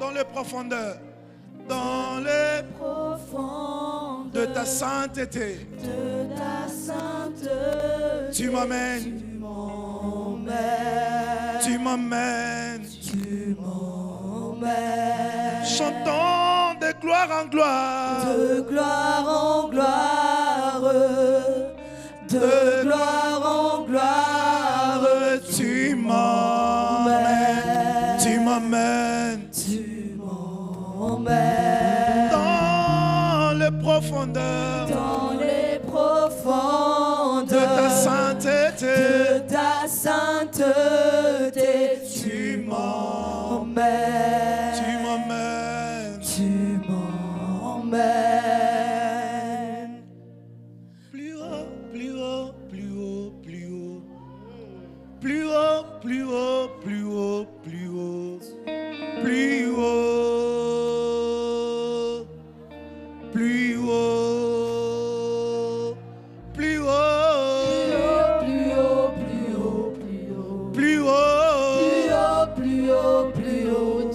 dans les profondeurs, dans les profondeurs de ta sainteté. de ta sainteté. Tu m'emmènes, tu m'emmènes, Tu m'emmènes chantons de gloire en gloire, de gloire en gloire, de gloire en gloire. tu m'emmènes, tu m'emmènes Tu m'emmènes dans les profondeurs dans les profondeurs de ta sainteté. de ta sainteté. Tu m'emmènes, tu m'emmènes tu m'emmènes plus haut, plus haut, plus haut, plus haut, plus haut, plus haut, plus haut, plus haut, plus haut, plus haut, plus haut, plus haut, plus haut, plus haut, plus haut, plus haut, plus haut,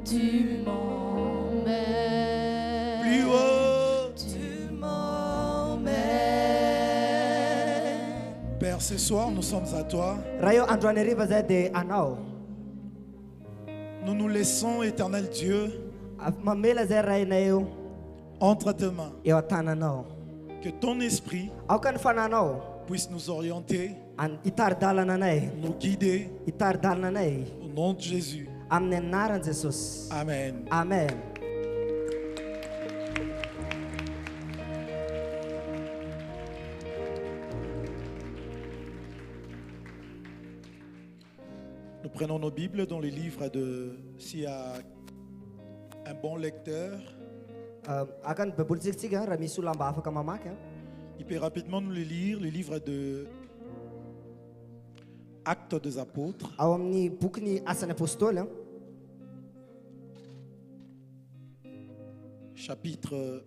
tu m'emmènes, plus haut. tu m'emmènes. Père, ce soir, nous sommes à toi. Rayo Antoine Riva Zede Anao. Nous nous laissons, éternel Dieu, Mamela Zera Nayo. entre tes mains. Eotana no. Que ton esprit Aukan Fanano. puisse nous orienter, An itar dalananay. nous guider. Itar dalananay. Au nom de Jésus. Amnen naran Jesus. Amen. Amen. Nous prenons nos Bibles dans les livres de... S'il y a un bon lecteur, Akan bebulsik-sik rami sulam ba afaka mamak. il peut rapidement nous les lire, le livre de Actes des Apôtres, Awam ni book ni asan apostol. chapitre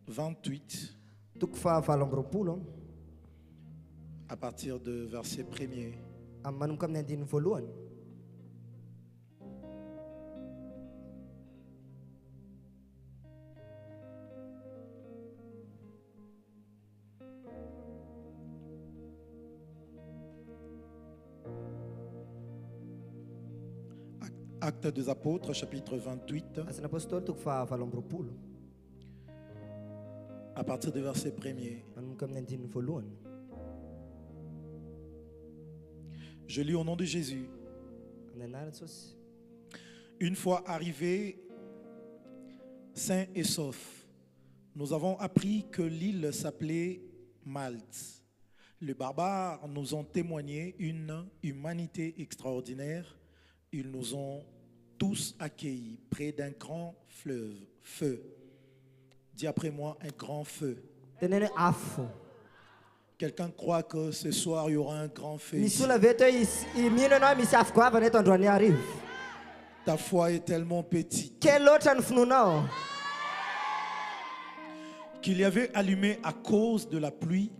28, Tukfa falong ropulo. à partir de verset 1er. Manum kam nandin voluan. Actes des Apôtres, chapitre 28, Asan apostol tukfa falong ropulo. à partir du verset 1er. Manum kam nandin voluan. Je lis au nom de Jésus. Amnen naran Jesus. Une fois arrivés, sains et saufs, nous avons appris que l'île s'appelait Malte. Les barbares nous ont témoigné une humanité extraordinaire. Ils nous ont tous accueillis près d'un grand fleuve, feu. Dis après moi, un grand feu. Tenene afu. Quelqu'un croit que ce soir, il y aura un grand feu ici. Misula veto imino no misaf kwa vanet ondwani arrive. Ta foi est tellement petite Quel autre fnunao? qu'il y avait allumé à cause de la pluie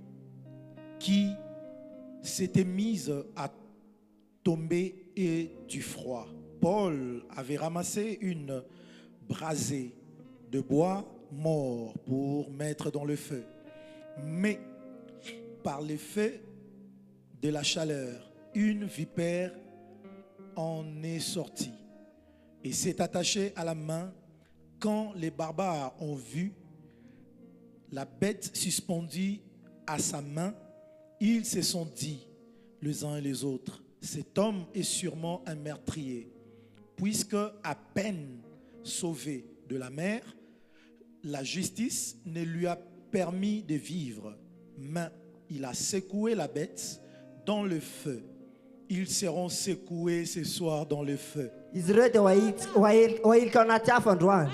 qui s'était mise à tomber et du froid. Paul avait ramassé une brasée de bois mort pour mettre dans le feu. Mais par l'effet de la chaleur, une vipère en est sortie et s'est attachée à la main. Quand les barbares ont vu la bête suspendue à sa main, ils se sont dit les uns et les autres, cet homme est sûrement un meurtrier, puisque à peine sauvé de la mer, la justice ne lui a permis de vivre, mais il a secoué la bête dans le feu. Ils seront secoués ce soir dans le feu. Israel wail kanatiaf ondwan.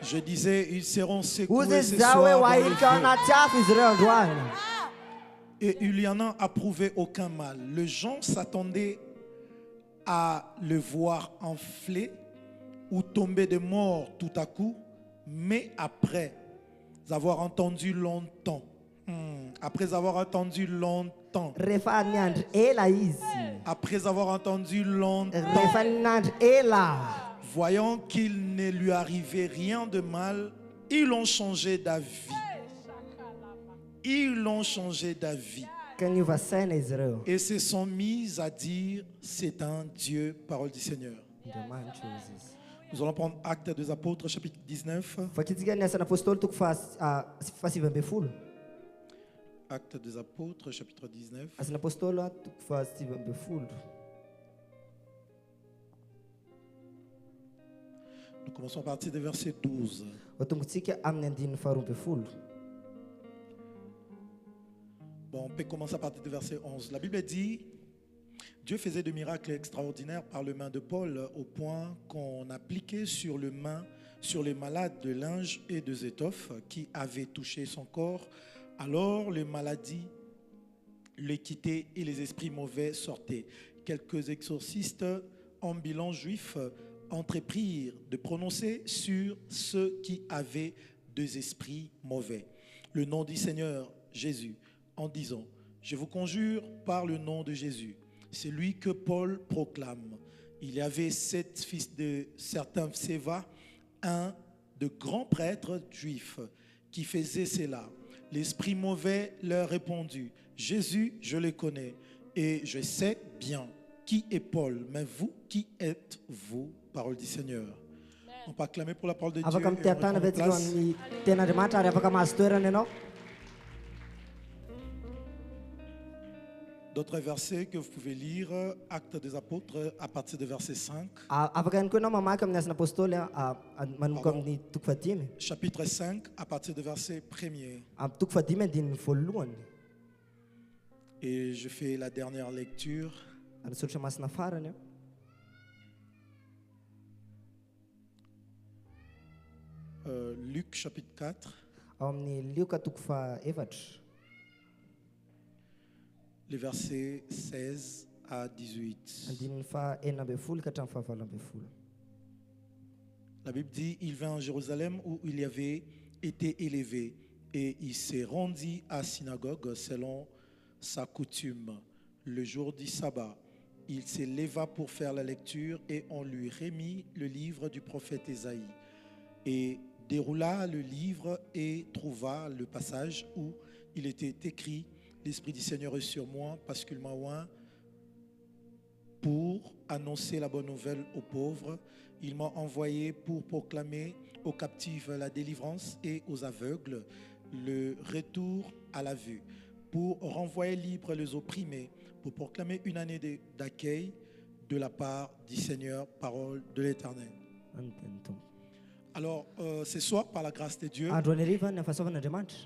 Je disais, ils seront secoués Uze ce zawe soir dans wail le feu. kanatiaf Israel ondwan. Et il y en a approuvé aucun mal. Les gens s'attendaient à le voir enfler ou tomber de mort tout à coup, mais après avoir entendu longtemps, après avoir entendu longtemps, Refaniand ela easy. après avoir entendu longtemps, Refaniand ela. Voyant qu'il ne lui arrivait rien de mal, ils l'ont changé d'avis. Ils l'ont changé d'avis. Kaniva saina izy ireo. Et se sont mis à dire, c'est un Dieu, parole du Seigneur. Andriamanitra izy izy. Nous allons prendre Actes des Apôtres, chapitre 19. Vakitsika ny asan'ny apôstôly toko fahasivy ambin'ny folo. Actes des Apôtres, chapitre 19. Asan'ny apôstôly toko fahasivy ambin'ny folo. Nous commençons à partir du verset 12. Otongotsika amin'ny andininy faharoa ambin'ny folo. Bon, on peut commencer à partir du verset 11. La Bible dit, Dieu faisait de miracles extraordinaires par le main de Paul au point qu'on appliquait sur les malades de linge et de étoffes qui avaient touché son corps. Alors les maladies les quittaient et les esprits mauvais sortaient. Quelques exorcistes ambulants juifs entreprirent de prononcer sur ceux qui avaient des esprits mauvais le nom du Seigneur Jésus, en disant, je vous conjure par le nom de Jésus, celui que Paul proclame. Il y avait 7 fils de certains Séva, un de grands prêtres juifs qui faisait cela. L'esprit mauvais leur répondit, Jésus, je le connais et je sais bien qui est Paul, mais vous, qui êtes-vous? Parole du Seigneur. On peut acclamer pour la parole de Dieu. Afaka Et on mitiatana reprend vetsika place. amin'ny ten'Andriamanitra ary afaka mahazo toerana ianao. D'autres versets que vous pouvez lire, Actes des Apôtres à partir du verset 5. Afaka ihany koa ianao mamaky amin'ny asan'ny apôstôly manomboka amin'ny toko fahadimy. Chapitre 5 à partir du verset 1er. Amin'ny toko fahadimy andininy voalohany. Et je fais la dernière lecture. Any soratra masina farany. Luc chapitre 4, Ao amin'ny Lioka toko fahaefatra. les versets 16 à 18. Andininy fahaenina ambin'ny folo ka hatramin'ny fahavalo ambin'ny folo. La Bible dit, il vint en Jérusalem où il y avait été élevé et il s'est rendu à la synagogue selon sa coutume. Le jour du sabbat, il se leva pour faire la lecture et on lui remit le livre du prophète Ésaïe. Et déroula le livre et trouva le passage où il était écrit, l'Esprit du Seigneur est sur moi parce qu'il m'a oint pour annoncer la bonne nouvelle aux pauvres. Il m'a envoyé pour proclamer aux captifs la délivrance et aux aveugles le retour à la vue, pour renvoyer libres les opprimés, pour proclamer une année d'accueil de la part du Seigneur, parole de l'Éternel. Alors, ce soir, par la grâce de Dieu, Andro an'ariva ny fahasoavan'Andriamanitra.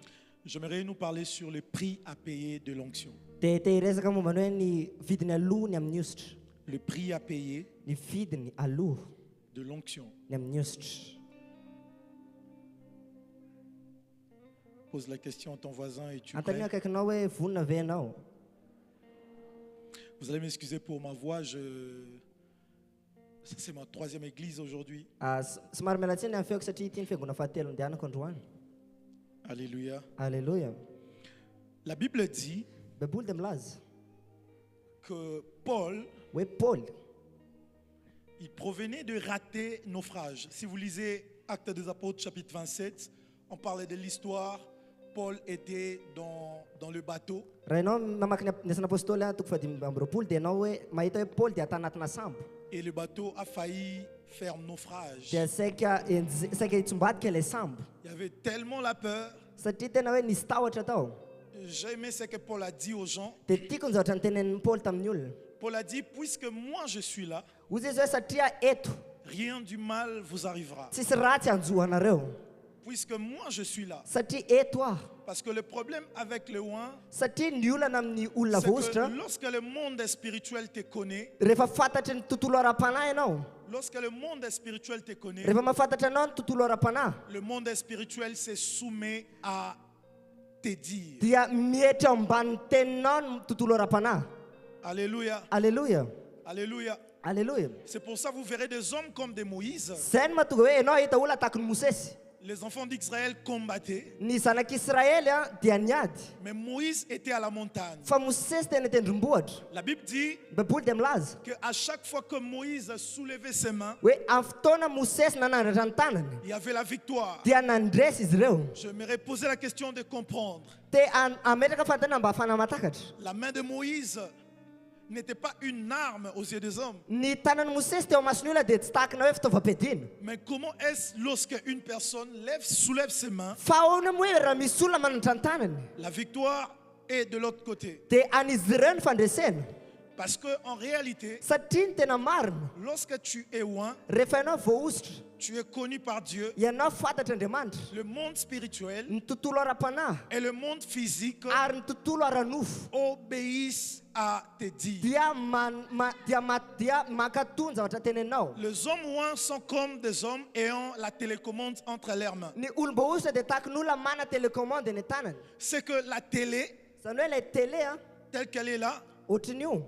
j'aimerais nous parler sur le prix à payer de l'onction. Dia te hiresaka momba ny hoe ny vidiny aloha ny amin'ny ositra. Le prix à payer Ny vidiny aloha de l'onction. ny amin'ny ositra. Pose la question à ton voisin et tu Antany prêt? akaikinao hoe vonona ve ianao? Vous allez m'excuser pour ma voix, ça, c'est ma 3e église aujourd'hui. Somary miala tsiny amin'ny feoko satria ity ny fiangonana fahatelo andehanako androany. Alléluia. Alleluia. La Bible dit Baiboly dia milaza que Paul, hoe Paul il provenait de rater naufrage. Si vous lisez Actes des Apôtres chapitre 27, on parlait de l'histoire. Paul était dans le bateau raha ianao mamaky ny asan'ny apôstôly toko fahadimy amby roapolo dia ianao hoe mahita hoe Paul dia tanatina sambo et le bateau a failli faire naufrage. dia saika hitsombadika ilay sambo Il y avait tellement la peur. satria tena hoe nisy tahotra tao. J'ai aimé ce que Paul a dit aux gens. Dia tiako ny zavatra nytenenin'ny Paul tamin'ny olona. Paul a dit, puisque moi je suis là, Ozy izy hoe satria eto rien du mal vous arrivera. tsisy ratsy hanjoa anareo Puisque moi je suis là. satria eto aho. Parce que le problème avec le oin, Satria ny olana amin'ny olona c'est vohitra que lorsque le monde spirituel te connaît, rehefa fantatry ny tontolo ara-panahy ianao, lorsque le monde spirituel te connaît, rehefa mahafantatra anao ny tontolo ara-panahy le monde spirituel se soumet à te dire. dia mietra ambany teninao ny tontolo ara-panahy. Alléluia. Alleluia. Alléluia. Alleluia. C'est pour ça que vous verrez des hommes comme des Moïse Zay no mahatonga hoe ianao ahita olona tahaka ny Mosesy Les enfants d'Israël combattaient, Ny zanak'Israely dia niady. mais Moïse était à la montagne. Fa Mosesy tena tendrombohitra. La Bible dit Ny Baiboly dia milaza qu'à chaque fois que Moïse soulevait ses mains, hoe amin'ny fotoana Mosesy nanandratra ny tanany il y avait la victoire. dia nandresy izy ireo. Je me posé la question de comprendre. Te ametraka fantana mba afana matakatra. La main de Moïse n'était pas une arme aux yeux des hommes. Ny tanan'ny Mosesy teo mason'ny olona dia tsy tahakana hoe fitaovam-piadiana. Mais comment est-ce lorsque une personne soulève ses mains, Fa ahoana moa hoe raha misy olona manatra ny tanany la victoire est de l'autre côté? dia an'izy ireo ny fandresena. Parce qu'en réalité, Satria ny tena marina lorsque tu es loin, rehefa ianao voaositra tu es connu par Dieu, ianao fantatra Andriamanitra. le monde spirituel Ny tontolo ara-panahy et le monde physique ary ny tontolo ara-nofo obéissent à tes dires. dia mankatony zavatra tenenao. Les hommes loin sont comme des hommes ayant la télécommande entre leurs mains. Ny olom-boaositra dia tahaka ny olona mana telecommande ny tanany. C'est que la télé, Zany hoe ilay télé telle qu'elle est là, ohatrany io.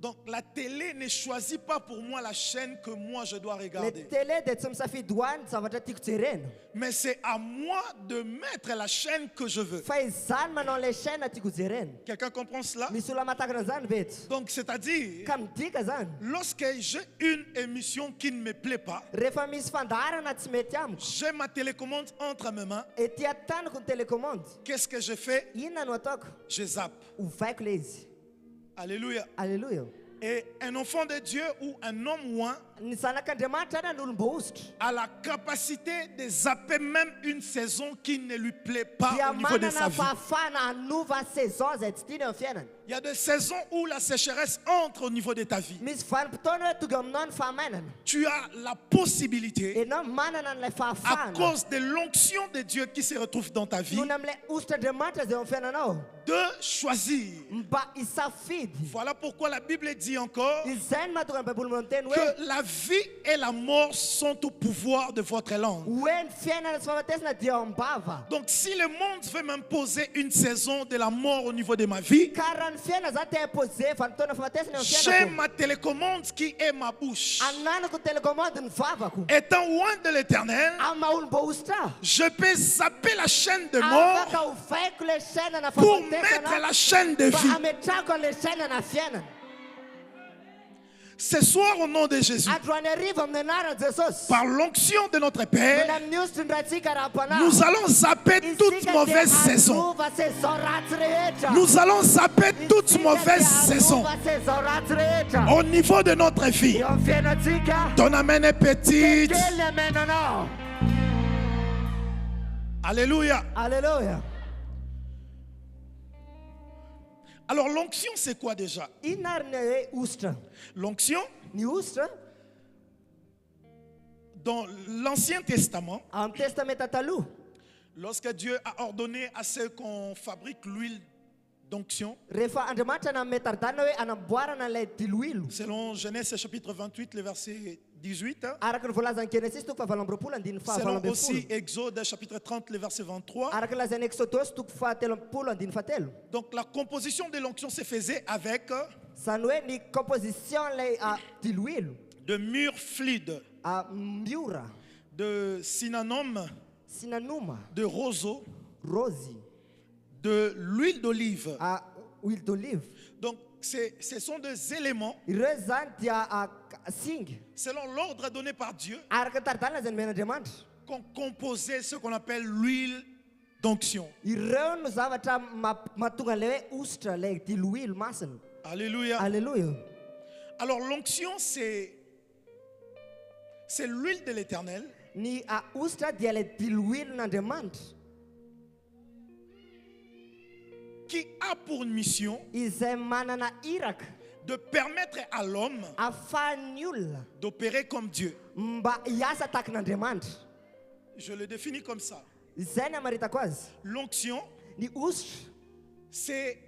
donc la télé ne choisit pas pour moi la chaîne que moi je dois Ilay regarder. télé dia tsy misafidy hoany zavatra tiako jerena. Mais c'est à moi de mettre la chaîne que je veux. Fa izany manao ilay chaîne tiako jerena. Quelqu'un comprend cela? Misy olona matakana an'izany vetsy. Donc c'est-à-dire, Ka midika zany. lorsque j'ai une émission qui ne me plaît pas, Rehefa misy fandaharana tsy mety amiko, j'ai ma télécommande entre mes mains, ety an-tanako ny télécommande. qu'est-ce que je fais? Inona no ataoko? Je zappe. Ovaiko ilay izy. Alléluia. Alléluia. Et un enfant de Dieu ou un homme loin Ny zanak'Andriamanitra na ny olom-boaositra a la capacité de zapper même une saison qui ne lui plaît pas dia au niveau de sa manana vie. fahafahana hanova saison izay tsy tiany eo amin'ny fiainany. Il y a des saisons où la sécheresse entre au niveau de ta vie. Misy vanim-potoana hoe tonga aminao ny fahamainana. Tu as la possibilité, Ianao manana n'ilay à fahafahana cause de l'onction de Dieu qui se retrouve dans ta vie, noho ny amin'ilay ositr'Andriamanitra izay eo amin'ny fiainanao de choisir. mba hisafidy. Voilà pourquoi la Bible dit encore Izay no mahatonga ny Baiboly manao teny hoe que la vie et la mort sont au pouvoir de votre langue. hoe ny fiainana sy fahafatesana dia ao am-bava. Donc si le monde veut m'imposer une saison de la mort au niveau de ma vie, Ka raha ny fiainana za te impose vanim-potoana fahafatesana eo amin'ny j'ai fiainako. ma télécommande qui est ma bouche. Ananako telecommande ny vavako. Étant loin de l'éternel, Amin'ny maha olom-boaositra je peux zapper la chaîne de mort afaka hovaiko ilay chaîne-na pour mettre fahafatesana la chaîne de mba vie. ametrako an'ilay chaîne-na fiainana. Ce soir, au nom de Jésus, Androany arivo amin'ny anaran'i Jesosy. par l'onction de notre Père, Mila amin'ny ositry ny ratsika raha-panahy. nous allons zapper toute Isika mauvaise dia saison. hanova saison ratsy rehetra. Nous allons zapper toute Isika mauvaise dia saison hanova saison ratsy rehetra. au niveau de notre vie. Eo amin'ny fiainantsika. Ton amen est petite. Kely ny amenanao. Alléluia. Alléluia. Alors l'onction, c'est quoi déjà? Inona ary ny hoe ositra? L'onction, Ny ositra dans l'Ancien Testament, amin'ny testamenta taloha lorsque Dieu a ordonné à ceux qu'on fabrique l'huile d'onction, rehefa Andriamanitra nanome taridana hoe anamboarana ilay diloilo. selon Genèse chapitre 28, le verset 18, Araka ny voalazan'ny Genesis toko fahavalo amby roapolo andiny fahavalo selon amby aussi folo. Exode chapitre 30, le verset 23. Araka ny lazain'ny Exodosy toko fahatelo amby andiny fahatelo. Donc la composition de l'onction se faisait avec Zany hoe ny composition ilay diloilo de mûres fluides, miora, de cinnamome, sinanoma, de roseau, rosy, de l'huile d'olive. huile d'olive. Donc ce sont des éléments, Ireo zany dia singa. selon l'ordre donné par Dieu, Araka ny taridana zay nomen'Andriamanitra. qu'on composait ce qu'on appelle l'huile d'onction. Ireo no zavatra mahatonga ilay hoe ositra ilay diloilo masina. Alléluia. Alléluia. Alors l'onction, c'est l'huile de l'Éternel Ny ositra dia ilay diloilo n'Andriamanitra qui a pour mission izay manana iraka de permettre à l'homme ahafahan'ny olona d'opérer comme Dieu. mba hiasa tahaka n'Andriamanitra. Je le définis comme ça. Izay ny amaritako azy. L'onction, Ny ositra c'est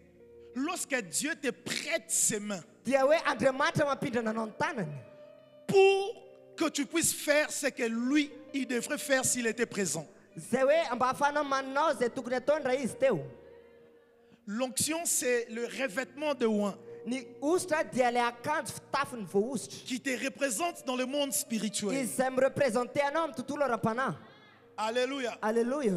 lorsque Dieu te prête ses mains dia hoe Andriamanitra mampindrana anao ny tanany pour que tu puisses faire ce que lui, il devrait faire s'il était présent. zay hoe mba ahafahanao manao zay tokony ataony raha izy teo. L'onction, c'est le revêtement de oin Ny ositra dia ilay akanjo fitafin'ny voaositra qui te représente dans le monde spirituel. izay mirepresente anao amin'ny tontolo ara-panahy. Alléluia. Alléluia.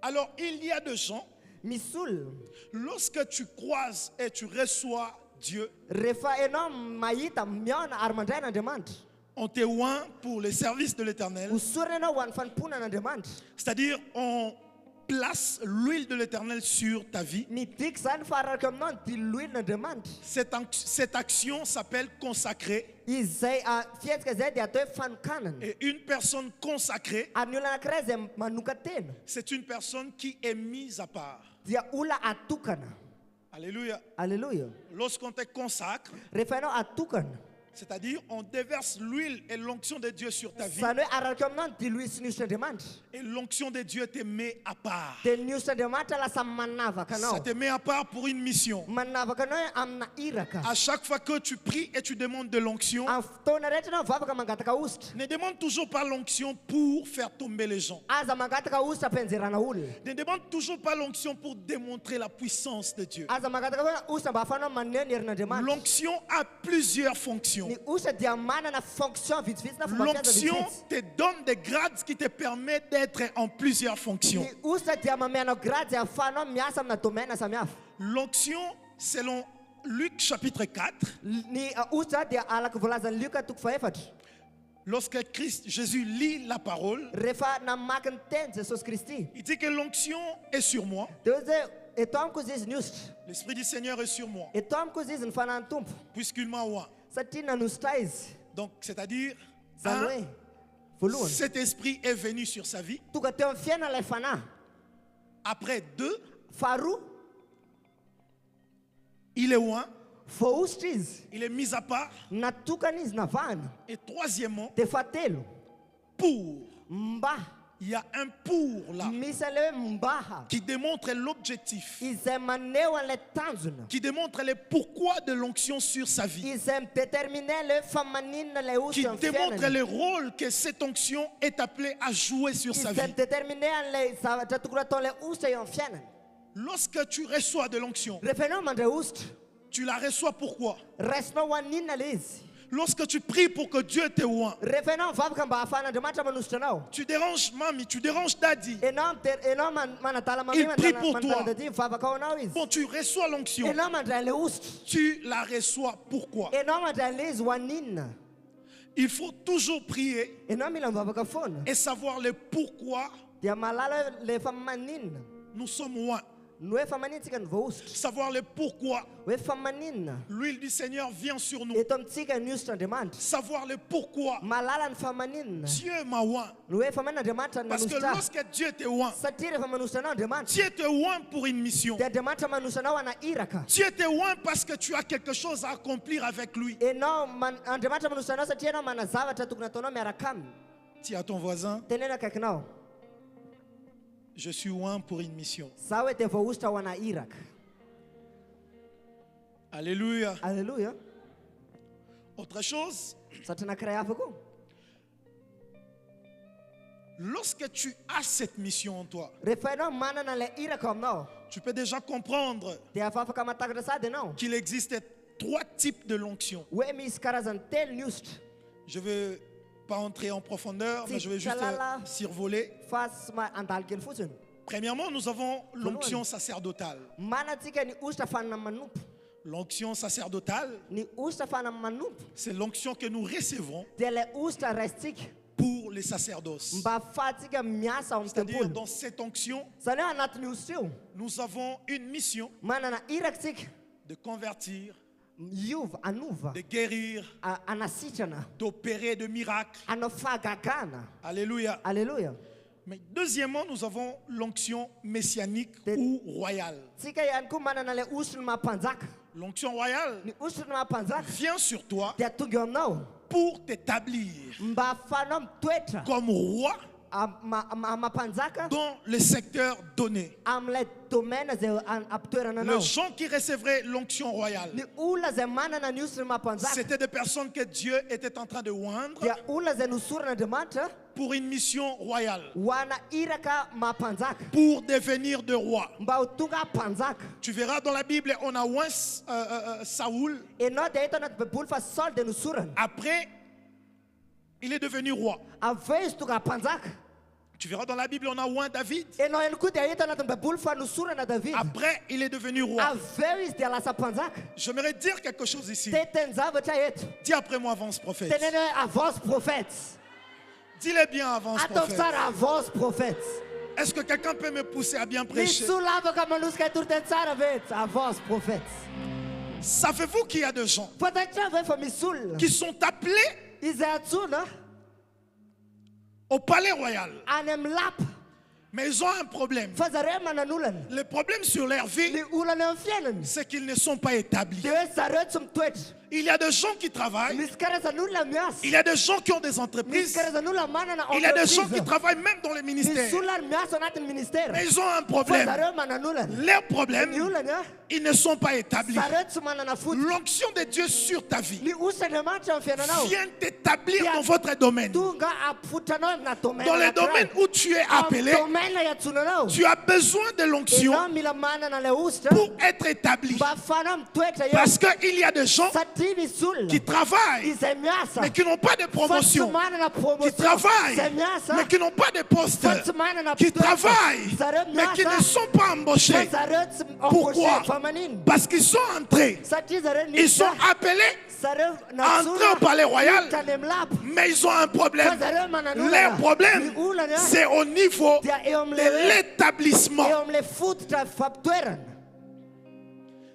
Alors, il y a des gens, Misul. lorsque tu croises et tu reçois Dieu, Refa enom maita miona armandai na demand. on te oint pour le service de l'Éternel. Usure no wan fan puna na demand. C'est-à-dire, on place l'huile de l'Éternel sur ta vie. Ni tik san farar kam non ti lui na demand. Cette action s'appelle consacrer. Izai a fiet ka zai dia to fan kanan. Et une personne consacrée, Anula na kreze manukaten. c'est une personne qui est mise à part. Dia ula atukana. Alléluia. Alléluia. Lorsqu'on te consacre, Refa no atukana. c'est-à-dire on déverse l'huile et l'onction de Dieu sur ta vie. Sanu arar kam non ti lui sinus na demand. Et l'onction de Dieu te met à part. Te news na demand la samanava Ça kanao. te met à part pour une mission. Manava kanao amna iraka. À chaque fois que tu pries et tu demandes de l'onction, Aftona rete na vava ka mangata ka ust. ne demande toujours pas l'onction pour faire tomber les gens. Aza mangata ka usta penzerana ul. Ne demande toujours pas l'onction pour démontrer la puissance de Dieu. Aza mangata ka usta bafana manen na demand. L'onction a plusieurs fonctions. Ni usta diamana na fonction vite na fonction L'onction te donne des grades qui te permettent d'être en plusieurs fonctions. Ni usta diamana grade ya fano miasa na domena samiaf. L'onction, selon Luc chapitre 4, Ni usta dia ala kuvulaza Luka tuk faefat. lorsque Jésus lit la parole, Refa na maken ten Jesus Christi. il dit que l'onction est sur moi. Doze etom kuzis news. L'Esprit du Seigneur est sur moi, Etom kuzis nfana tump. puisqu'il m'a oint. Satina nustais. Donc, c'est-à-dire, Zanwe. Fulun. cet esprit est venu sur sa vie. Tuka te fiena le fana. Après 2, Faru. il est oint, Foustis. il est mis à part. Na tukanis na van. Et troisièmement, Te fatelo. pour. Mba. Il y a un pour là Misele mbaha. qui démontre l'objectif, Izemanewa le tanzuna. qui démontre le pourquoi de l'onction sur sa vie, Izem déterminer le famanine le qui usan démontre le rôle que cette onction est appelée à jouer sur sa Izem vie. déterminer le sa tatukuraton le usan fianen. Lorsque tu reçois de l'onction, Refeno mande ust. tu la reçois pourquoi? Resno wanina liz. Lorsque tu pries pour que Dieu te oint, Refeno vav kan bafana de mata manustanao. tu déranges mamie, tu déranges daddy. Enom manatala mami Il prie pour toi. manatala de vava kaona is. Bon, tu reçois l'onction, Enom mande le ust. tu la reçois pourquoi? Enom mande liz wanina. Il faut toujours prier Enom ilan vava kafon. et savoir le pourquoi Dia malala le famanin. nous sommes oints. Nue famanin tikan voust. Savoir le pourquoi We famanin. l'huile du Seigneur vient sur nous. Etom tika news na demand. Savoir le pourquoi Malalan famanin. Dieu m'a oint. Nue famana demand na Parce que nusta. lorsque Dieu te oint, Satire famanusta na demand. Dieu te oint pour une mission. Dia demand manusta na wana iraka. Dieu te oint parce que tu as quelque chose à accomplir avec lui. Eno man demand manusta na satire na manazava tatukna tono merakam. Dis à ton voisin, Tenena kaknao. je suis oint pour une mission. Sawe te vousta wana irak. Alléluia. Alléluia. Autre chose, Satana kraya fuku. lorsque tu as cette mission en toi, Refeno mana na le irakom no. tu peux déjà comprendre Dia fafa kama takda sa de no. qu'il existe 3 types de l'onction. We mis karazan tel news. Je ne vais pas entrer en profondeur, mais je vais juste survoler. Fas ma antal ken fusun. Premièrement, nous avons l'onction sacerdotale. Mana tika ni usta fana manup. L'onction sacerdotale, Ni usta fana manup. c'est l'onction que nous recevons Dele usta restik. pour les sacerdoces. Mba fatika miasa on C'est-à-dire, tempul. dans cette onction, Sane anat ni ustiu. nous avons une mission Mana na iraktik. de convertir, Yuv anuva. de guérir, Anasichana. d'opérer de miracles. Anofaga kana. Alléluia. Alléluia. Mais deuxièmement, nous avons l'onction messianique De- ou royale. Tika yanku mana na le usul ma panzak. L'onction royale Ni usul ma panzak. vient sur toi Dia tugyon no. pour t'établir Mba fanom twetra. comme roi Ma panzaka. dans le secteur donné. Am le domaine ze an aptera na no. Les gens qui recevraient l'onction royale, Ni ula ze mana na ni usul ma panzak. c'était des personnes que Dieu était en train de oindre Dia ula ze nusura na demanta. pour une mission royale, Wana iraka ma panzak. pour devenir de roi. Mba utunga panzak. Tu verras dans la Bible, on a oint Saoul. E no de ito na bepulfa sol de nusuran. Après, il est devenu roi. A vez tuga panzak. Tu verras dans la Bible, on a oint David. E nao ihany koa dia ahita anatin'ny baiboly fa nosorana David. Après, il est devenu roi. Avy eo izy dia lasa mpanjaka. J'aimerais dire quelque chose ici. Te teny zavatra eto. Dis après moi, avance prophète. Teneny hoe avance prophète. Dis-le bien, avance Ataovy prophète. tsara avance prophète. Est-ce que quelqu'un peut me pousser à bien Misy prêcher? olona afaka manosika toroteny tsara ve avance prophète. Savez-vous qu'il y a des gens Fantatrao ve fa misy olona qui sont appelés izay antsona au palais royal, any amin'ny lapa mais ils ont un problème. fa zareo manan'olana. Le problème sur leur vie, Ny olana amin'ny fiainany c'est qu'ils ne sont pas établis. dia hoe zareo tsy mitoetra. Il y a des gens qui travaillent, Misy karazan'olona miasa. il y a des gens qui ont des Misy entreprises, karazan'olona manana il y a des gens qui entreprise. travaillent même dans les Misy ministères. olona miasa anatin'ny ministera. Mais ils ont un Fa problème. zareo manan'olana. Leur Ny problème, olana ils ne sont pas établis. zareo tsy manana foty. L'onction de Dieu sur ta vie Ny osan'Andriamanitra amin'ny fiainanao vient t'établir dans votre domaine. tonga ampotranao amina domaine Dans les anankiray. domaines où tu es appelé, Domaine iatsonanao. tu as besoin de l'onction Ianao mila manana le ositra pour être établi. mba ahafahanao mitoetra eo. Parce qu'il y a des gens Satria misy olona qui travaillent, izay miasa mais qui n'ont pas de fa tsy promotion, manana qui promotion. travaillent, Izay miasa mais qui n'ont pas de poste, fa tsy manana qui mpitoetra. travaillent, Zareo mais qui ne miasa sont pas fa embauchés. zareo tsy Pourquoi? embauché. Fa manino? Parce qu'ils sont entrés, Satria zareo ils sont niditra. appelés, Zareo entrés au palais royal, niditra any amin'ny lapa. mais ils ont un Fa problème. zareo manana Leur olana. problème, Ny olana c'est au niveau dia eo de amin'le l'établissement. eo amin'le fototra fampitoerana.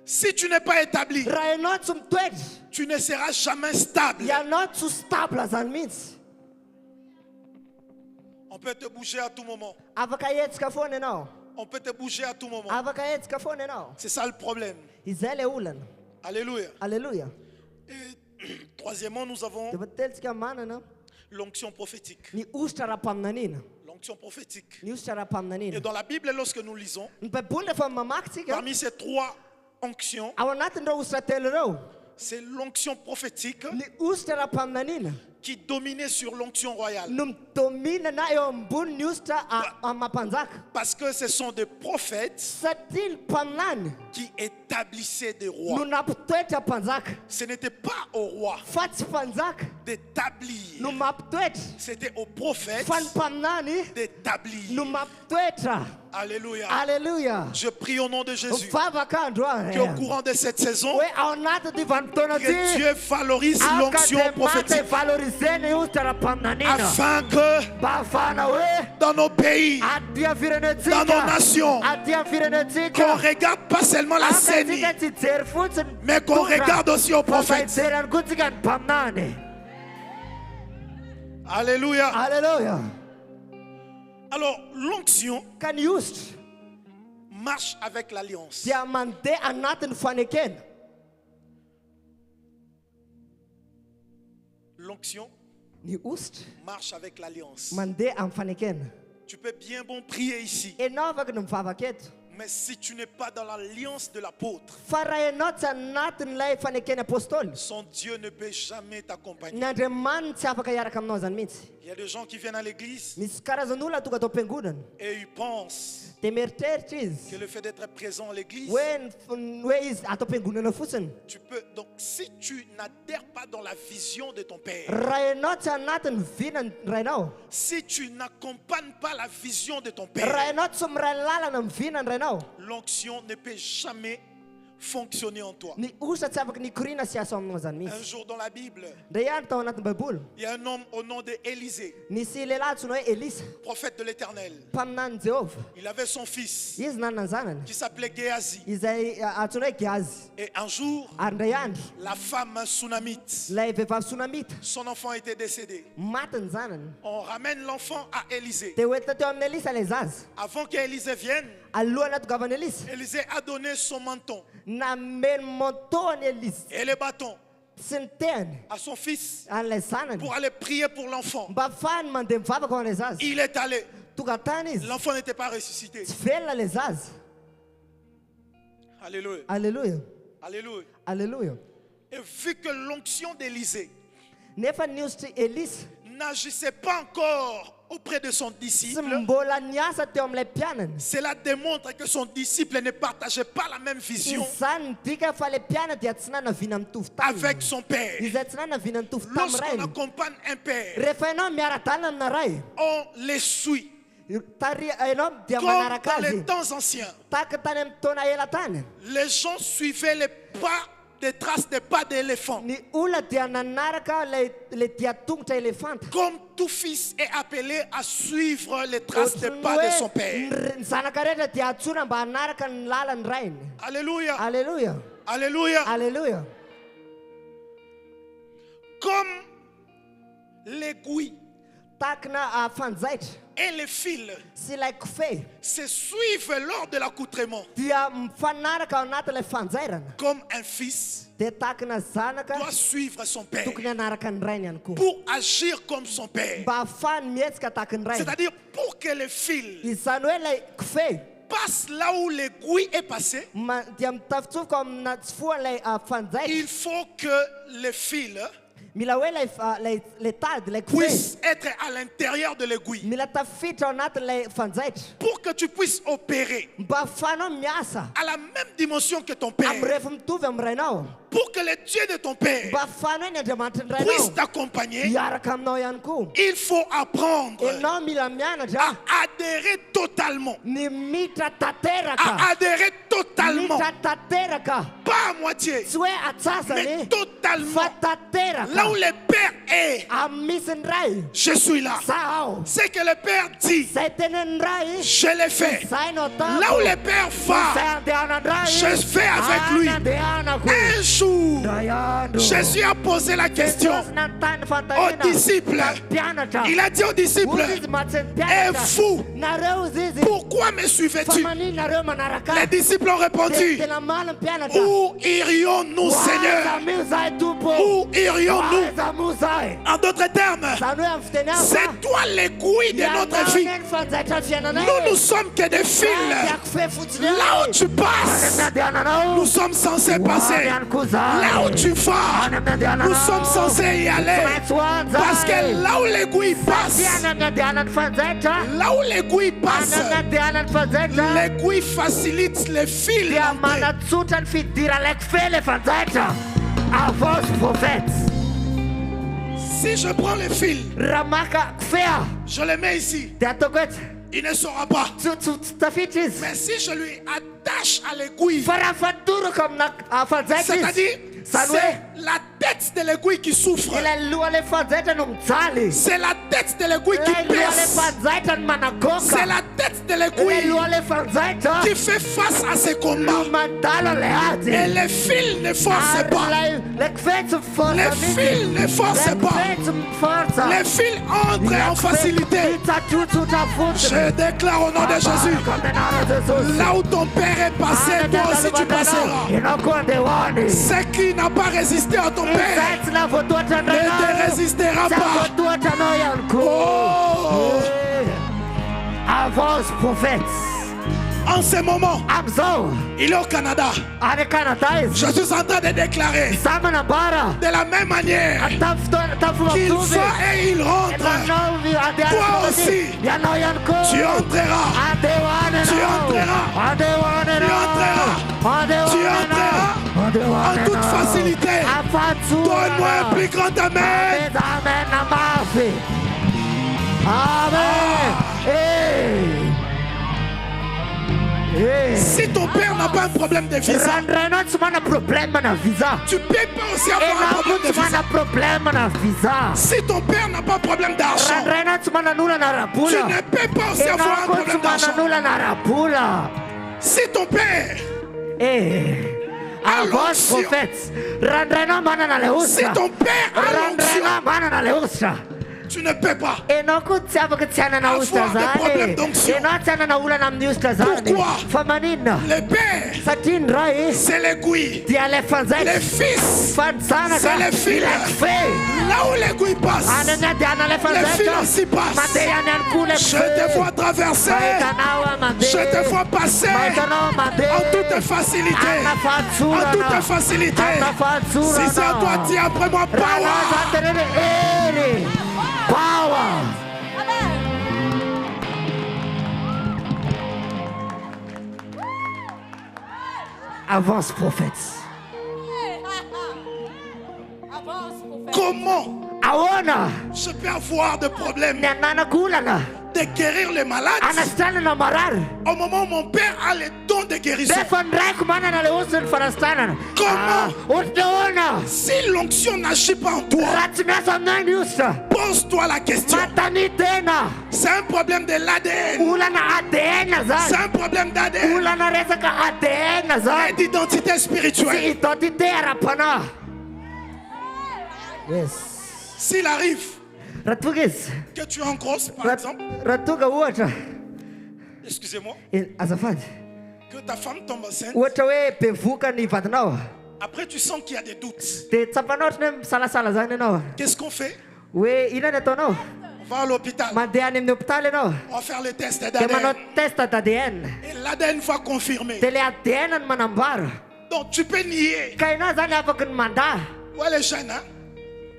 Si tu n'es pas établi, Raha ianao tsy mitoetra tu ne seras jamais stable. ianao tsy stable zany mihitsy. On peut te bouger à tout moment. Afaka hetsika foana ianao. On peut te bouger à tout moment. Afaka hetsika foana ianao. C'est ça le problème. Izay le olana. Alléluia. Alleluia. Et troisièmement, nous avons Dia batelitsika manana l'onction prophétique. ny ositra ra-paminaniana. L'onction prophétique. Ny ositra Et ra-paminaniana. dans la Bible, lorsque nous lisons, Ny baiboly rehefa mamaky tsika parmi ces trois onctions, ao anatin'ireo ositra telo ireo, c'est l'onction prophétique ny ositra ra-paminaniana qui dominait sur l'onction royale. no midominana eo ambony ny ositra amampanjaka. Parce que ce sont des prophètes Satria ny mpaminany qui établissaient des no rois. nampitoetra mpanjaka. Ce n'était pas au roi Fa tsy mpanjaka d'établir. no mampitoetra. C'était aux prophètes Fa ny mpaminany d'établir. no mampitoetra. Alléluia. Alleluia. Je prie au nom de Jésus Mifavaka andro qu'au courant de cette saison, hoe ao anatin'ity vanim-potoana que ty Dieu valorise l'onction Andriamanitra prophétique valoriseny ositra ra-paminaniana afin que mba ahafahana hoe dans nos pays, aty dans amin'ny nos firenentsika nations, aty amin'ny qu'on firenentsika regarde pas seulement la scène, akatsika tsy jery fotsiny mais qu'on regarde aussi aux fa prophètes. hijery ihany koa tsika ny mpaminany. Alléluia. Alleluia. Alors, l'onction Ka ny ositra marche avec l'alliance. dia mandeha anatin'ny fanekena. L'onction Ny ositra marche avec l'alliance. mandeha amin'ny fanekena. Tu peux bien bon prier ici, Ianao afaka ny mivavaka eto. mais si tu n'es pas dans l'alliance de l'apôtre, Fa raha ianao tsy anatin'ilay fanekena apôstôly, son Dieu ne peut jamais t'accompagner. ny Andriamanitra tsy afaka hiaraka aminao zany mihitsy. Il y a des gens qui viennent à l'église Misy karazan'olona tonga atao am-piangonana et ils pensent dia mieritreritra izy que le fait d'être présent à l'église, hoe izy atao am-piangonana fotsiny. tu peux. Donc, si tu n'adhères pas dans la vision de ton Père, Raha ianao tsy anatin'ny vinany rainao, si tu n'accompagnes pas la vision de ton raha Père, ianao tsy miray lalana amin'ny vinany rainao, l'onction ne peut jamais fonctionner en toi. ny ositra tsy afaka nikorina sy asa aminao zany Un mihitsy. jour dans la Bible, Ndray andro tao anatin'ny baiboly il y a un homme au nom de Élisée, nisy lehilahy antsoina hoe Elisa, prophète de l'Éternel. mpaminany Jehovah. Il avait son fils Izy nanana ny zanany qui s'appelait Géasi. izay antsoina hoe Gehazy. Et un jour, Ary ndray andro la femme sunamite, ilay vehivavy Sonamita son enfant était décédé. maty ny zanany. On ramène l'enfant à Élisée. Dia hoentina teo amin'ny Elisa ilay zaza. Avant qu'Élisée vienne, Alohan'ny atongavany Elisa Élisée a donné son menton nameny mantoany Elisa et les bâtons sy ny tehany à son fils an'ilay zanany pour aller prier pour l'enfant. mba ahafahany mandeha mivavaka ho an'ilay zaza. Il est allé. Tonga tany izy L'enfant n'était pas ressuscité. tsy velona ilay zaza. Alléluia. Alleluia. Alléluia. Alleluia. Et vu que l'onction d'Élisée Nefa ny ositry Elisa n'agissait pas encore auprès de son tsy disciple, mbola niasa teo amin'ilay mpianany. cela démontre que son disciple ne partageait pas la même vision Izany midika fa ilay mpiana dia tsy nanavina mitovy avec taminy. son père. Izay tsy nanavina mitovy Lorsqu'on taminy. accompagne un père, Rehefa ianao miara-dalina amina ray, on les suit. Comme dans les temps anciens, les gens suivaient les pas, des traces des pas d'éléphant. Comme tout fils est appelé à suivre les traces des pas de son père. Alléluia. Alléluia. Alléluia. Alléluia. Comme l'aiguille et les fils se suivent lors de l'accoutrement. Comme un fils doit suivre son père pour agir comme son père. C'est-à-dire pour que le fil passe là où l'aiguille est passée, il faut que le fil puisse être à l'intérieur de l'aiguille. Pour que tu puisses opérer à la même dimension que ton père. Pour que le Dieu de ton père puisse t'accompagner, il faut apprendre à adhérer totalement. À adhérer totalement. Pas à moitié, mais totalement. Là où le Père est, je suis là. Ce que le Père dit, je le fais. Là où le Père va, je fais avec lui. Un jour, Jésus a posé la question aux disciples. Il a dit aux disciples, et vous, pourquoi me suivez-tu? Les disciples ont répondu, où irions-nous, Seigneur? Où irions-nous? En d'autres termes, c'est toi l'aiguille de notre vie. Nous ne sommes que des fils. Là où tu passes, nous sommes censés passer. Là où tu vas, nous sommes censés y aller. Parce que là où l'aiguille passe, là où l'aiguille passe, l'aiguille facilite les fils. Si je prends le fil, je le mets ici, il ne saura pas. Mais si je lui attache à l'aiguille, c'est-à-dire, c'est la tête de l'aiguille qui souffre. C'est la tête de l'aiguille qui blesse. C'est la tête de l'aiguille qui fait face à ses combats. Et les fils ne forcent pas. Les fils ne forcent pas. Les fils entrent en facilité. Je déclare au nom de Jésus, là où ton père est passé, toi aussi tu passeras. Ce qui n'a pas résisté à ton père ne te résistera pas. Oh. Avance, prophète. En ce moment, il est au Canada. Je suis en train de déclarer de la même manière qu'il va et il rentre. Toi aussi, tu entreras. Tu entreras. Tu entreras. Tu entreras en toute facilité. Donne-moi un plus grand amen. Amen. Si ton père n'a pas un problème de visa, tu peux pas aussi avoir un problème de visa. Si ton père n'a pas de problème d'argent, tu ne peux pas aussi avoir un problème d'argent. Si ton père a l'onction, si ton père a l'onction, tu ne peux pas avoir des problèmes d'onction. Pourquoi? Le père, c'est l'aiguille. Les fils, c'est les fils. Là où l'aiguille passe, les fils aussi passent. Je te vois traverser. Je te vois passer en toute facilité. En toute facilité. Si c'est à toi, dis après moi, power. Power. Avance, prophète. Avance, prophète. Comment Je peux avoir des problèmes ni ananakula na de guérir les malades. anastana na marar. Au moment où mon père a le don de guérison. Defan rek mana na leusun farastana. Comment? Utona. Si l'onction n'agit pas en toi, Ratsna samnan yusta. pose-toi la question. Matani tena. C'est un problème de l'ADN. Ula na ADN C'est za. un problème d'ADN Ula na resa ka ADN za. et d'identité Si spirituelle. identité rapana. Yes. S'il arrive Ratugis. que tu es en grosse, par exemple, Ratuga uata. excusez-moi, Azafad. que ta femme tombe enceinte, Uata we pevuka ni vatnao. après tu sens qu'il y a des doutes. Te tsapanot nem sala zane no. Qu'est-ce qu'on fait? We ina na to no. On va à l'hôpital. Mandeanim no ptale no. On va faire le test Te d'ADN. manot testa ADN. Et l'ADN va confirmer. Tele ADN an manambar. Donc tu peux nier. Kaina zane apakan manda. Ouais, les jeunes, hein?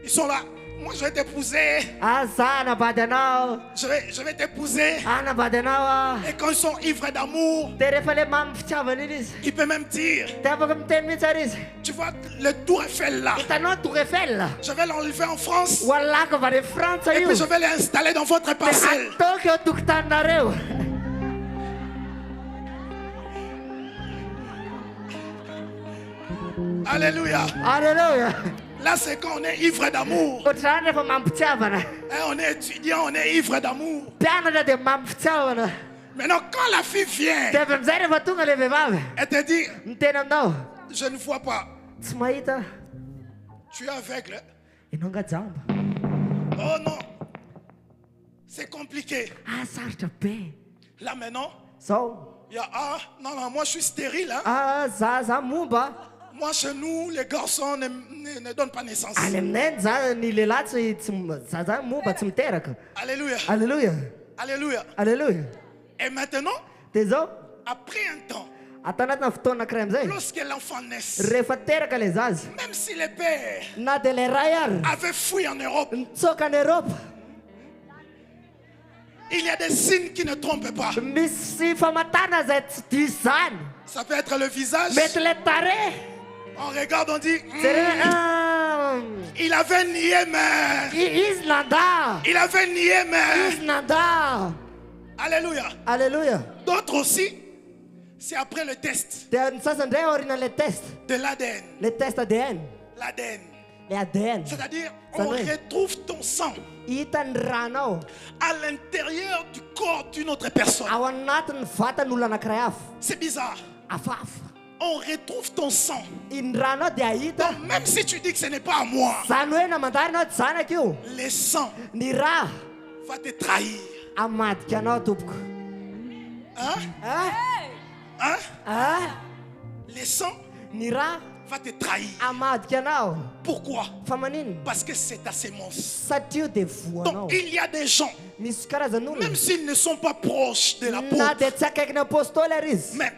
Ils sont là. Moi, je vais t'épouser. Asana badanao. Je vais t'épouser. Ana badanao. Et quand ils sont ivres d'amour, Tere fale mam chavanilis. il peut même dire, Te apakam ten mitsaris. tu vois, le tour Eiffel là, Itano Tour Eiffel. je vais l'enlever en France. Wala ka vare France Et ayu. puis je vais l'installer dans votre Te parcelle. Tokyo tuktandareu. Alléluia. Alléluia. Là, c'est quand on est ivre d'amour. Utrane fa mam chavana. Hein, on est étudiant, on est ivre d'amour. Piano de mam chavana. Maintenant, quand la fille vient, Te vemzere vatunga le vevave. elle te dit, Ntenam no. je ne vois pas. Tsmaita. Tu es aveugle. Inonga jamba. Oh non. C'est compliqué. Ah sarta pe. Là maintenant, So. il y a, ah, non, moi je suis stérile. Hein. Ah za mumba. Moi, chez nous, les garçons ne donnent pas naissance. Alemnen za ni lelatsi za mumba tsmteraka. Alléluia. Alléluia. Alléluia. Alléluia. Et maintenant, Tezo. après un temps, Atanat na fotona kremzai. lorsque l'enfant naît, Refateraka les az. même si les pères Na de le rayar. avaient fui en Europe, Tsoka en Europe. il y a des signes qui ne trompent pas. Misi famatana zet tisan. Ça peut être le visage. Met le tare. On regarde, on dit, il avait nié, mais. Islanda. Il avait nié, mais. Islanda. Alléluia. Alléluia. D'autres aussi, c'est après le test Sasa ndio orina le test. de l'ADN. Le test ADN. L'ADN. Le ADN. C'est-à-dire, Ça on doit- retrouve ton sang Itan rano. à l'intérieur du corps d'une autre personne. Awanatan fata nulana krayaf. C'est bizarre. Afaf. On retrouve ton sang. In rano de aita. Donc, même si tu dis que ce n'est pas à moi, Sanwe na mandar na sana kyo. le sang Nira. va te trahir. Amat kano tupku. Hein? Ah? Hein? Ah? Le sang Nira. va te trahir. Amat kano. Pourquoi? Famanin. Parce que c'est ta sémence. Satiu de fuano. Donc, il y a des gens, Miskara zanul. même s'ils ne sont pas proches de la Na peau, de tsakek na postoleris. mais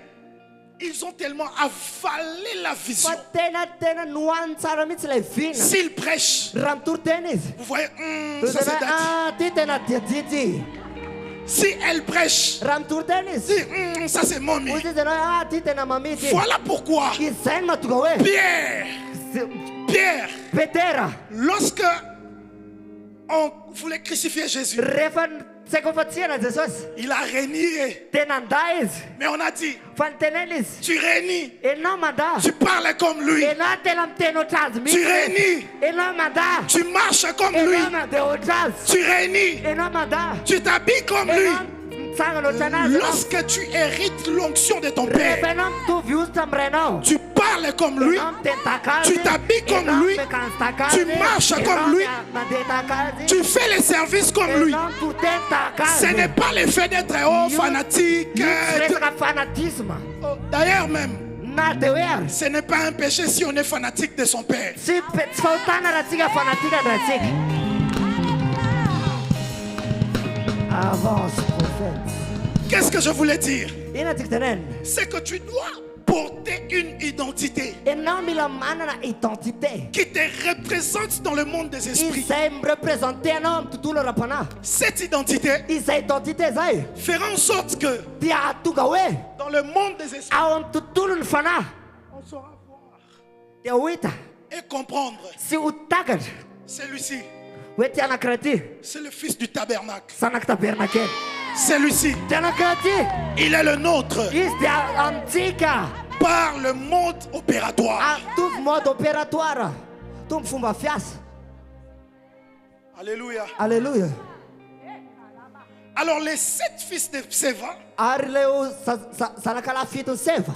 ils ont tellement avalé la vision. Tena nuansa mitz le fina. S'ils prêchent, Ramtur tenis. vous voyez, ça c'est date. Ah, titena titi. Si elle prêche, Ramtur tenis. ça c'est mommy. Uzi zeno ah titena mamiti. Voilà pourquoi Isen matugawe. Pierre, Petera. lorsque on voulait crucifier Jésus, Refan sekofatsiena Jesus. il a renié. Tenandais. Mais on a dit, Fantenelis. tu rénis, Enomada. tu parles comme lui, Enatelam tenotaz. tu rénis, Enomada. tu marches comme lui, Enomada otaz. tu rénis, Enomada. tu t'habilles comme lui. Lorsque Lorsque tu hérites l'onction de ton père, tu parles comme lui, tu t'habilles comme lui, tu marches comme lui, tu fais les services comme lui. Ce n'est pas le fait d'être fanatique. D'ailleurs même, ce n'est pas un péché si on est fanatique de son père. Avance, prophète. Qu'est-ce que je voulais dire? C'est que tu dois porter une identité qui te représente dans le monde des esprits. Cette identité fera en sorte que dans le monde des esprits, on saura voir et comprendre celui-ci Hoe tiana krati. C'est le fils du tabernacle. Sanak tabernakel. Celui-ci, Tiana krati. il est le nôtre Is dia antika. par le mode opératoire. A tu mode operatoire. Tu fumba fias. Alléluia. Alléluia. Alors les 7 fils de Séva Arleu sanakala fitu seva.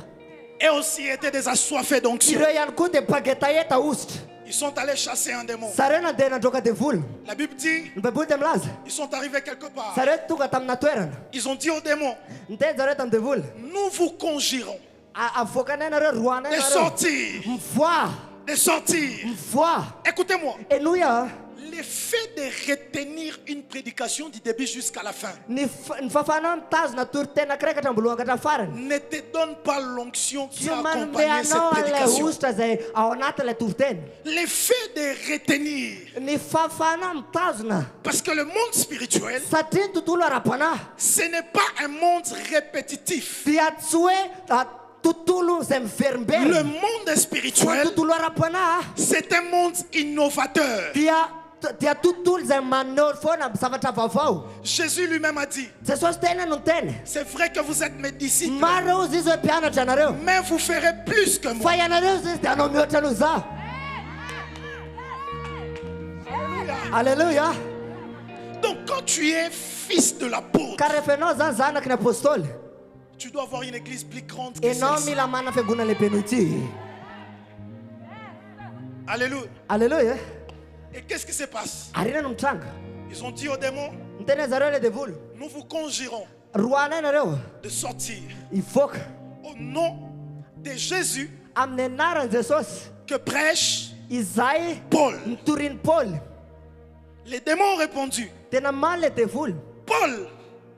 et aussi étaient des assoiffés d'onction. Iro yan kunde pagetayeta ust. Ils sont allés chasser un démon. Sarena dena joka de vul. La Bible dit, Bebul dem laz. ils sont arrivés quelque part. Saret tu katam natueran. Ils ont dit au démon, Nte zaretam de vul. nous vous conjurons A fokanena re ruana de na. sortir, Mfwa. de sortir. Mfwa. Écoutez-moi, Enuya. l'effet de retenir une prédication du début jusqu'à la fin Ni fafanan taz na turtena kreka tambuluan kata faran. ne te donne pas l'onction qui a Cuman accompagné cette beano le prédication. usta ze aonata le turten. L'effet de retenir, Ni fafanan tazna. parce que le monde spirituel, Satin tutulu arapana. ce n'est pas un monde répétitif. Tiatsue tutulu semfermbe. Le monde spirituel, Tutulu arapana. c'est un monde innovateur. Tia tutul zemanor fona savata vavau. Jésus lui-même a dit, Se sostene non tene. c'est vrai que vous êtes mes disciples, Maro zizo piano janareu. mais vous ferez plus que moi. Fayanareu zizo anomiota nuza. Alléluia. Donc quand tu es fils de l'apôtre, Karefeno zanzana kina apostol. tu dois avoir une église plus grande que Enomi celle-ci. la mana fe guna le penuti. Alléluia. Alléluia. Et qu'est-ce qui se passe? Arina numtanga. Ils ont dit aux démons, Ntene zarele de vul. nous vous conjurons Ruana na reu. de sortir Ifok. au nom de Jésus Amnenara Jesus. que prêche Isai. Paul. Turin Paul. Les démons ont répondu, Tena male te vul. Paul,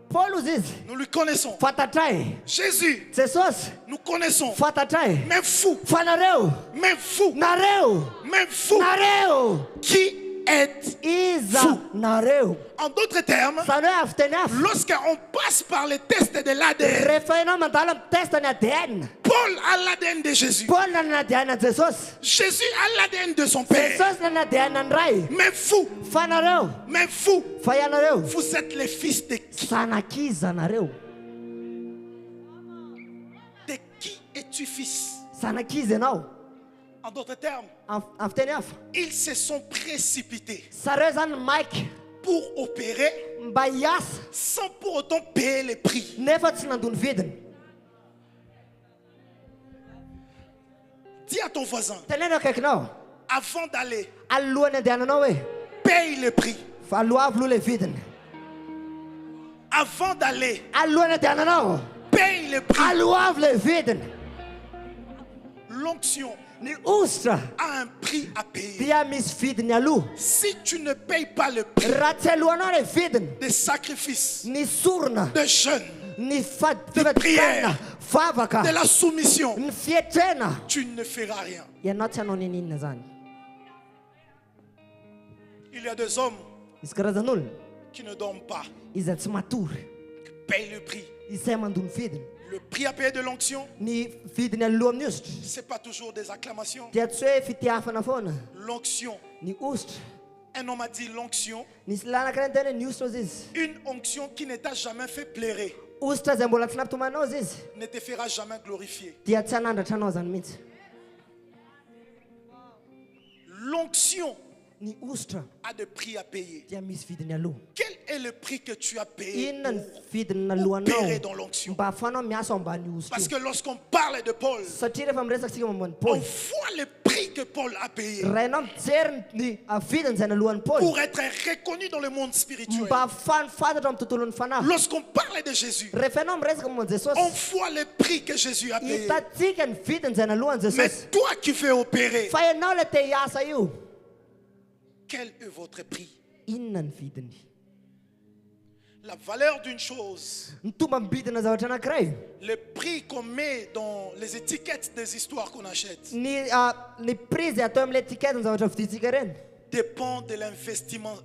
Paul uziz. nous lui connaissons. Fatatai. Jésus, Jesus. nous connaissons. Fatatai. Mais fou, Fanareu. mais fou, Nareu. mais fou. Nareu. Qui est Isa. fou? Nareu. En d'autres termes, Sanu aftenaf. lorsqu'on passe par les tests de l'ADN, Refeno mandalam testa na den. Paul a l'ADN de Jésus. Paul na den na Jesus. Jésus a l'ADN de son Père. Jesus na den na rai. Mais fou, Fanareu. mais fou, Fayanareu. vous êtes les fils de qui? Sanakiza nareu. De qui es-tu fils? Sanakize now. En d'autres termes, Aftenaf. ils se sont précipités Sarezan Mike. pour opérer Mbayas. sans pour autant payer les prix. Nefat sinandun viden. Dis à ton voisin, Teneno kekno. avant d'aller, Alluane de ananowe. paye le prix. Falua vlule viden. Avant d'aller, Alluane de ananowe. paye le prix. Alua vle viden. L'onction Ni ustra. a un prix à payer. Dia mis viden yalu. Si tu ne payes pas le prix Ratseluanore viden. des sacrifices, Ni surna. de jeûne, Ni fat De prière. Favaka. de la soumission, Nfietena. tu ne feras rien. Ya notano nini nazani. Il y a des hommes Iskarazanul. qui ne dorment pas, Izatsmatur. qui payent le prix. Isemandun viden. Le prix à payer de l'onction, Ni viden ya luomnust. c'est pas toujours des acclamations. Tiatsue fitiafa fona. L'onction, Ni ust. un homme a dit l'onction, Ni slana krentene ni ustozis. une onction qui ne t'a jamais fait pleurer, Usta zembola tnaptumanozis. ne te fera jamais glorifier. Tiatsananda tanozan mit. L'onction Ni ustra. a des prix à payer. Tia mis viden ya lu. Quel est le prix que tu as payé Inan pour viden na luano. opérer dans l'onction? Ba fano miaso ba ni ustu. Parce que lorsqu'on parle de Paul, Satire fam resak sigam mon on Paul. voit le prix que Paul a payé Renom tsern ni a viden zena luan Paul. pour être reconnu dans le monde spirituel. Ba fan father dom tutulun fana. Lorsqu'on parle de Jésus, Refenom resak mon Jesus. on voit le prix que Jésus a payé. Ita tiken viden zena luan Jesus. Mais toi qui veux opérer, Fire no le te yasa you. quel est votre prix? Inan viden. La valeur d'une chose, Ntuma biden za watana krai. le prix qu'on met dans les étiquettes des histoires qu'on achète, Ni prise ya tom l'étiquette za watana ftitikaren. dépend de l'investissement,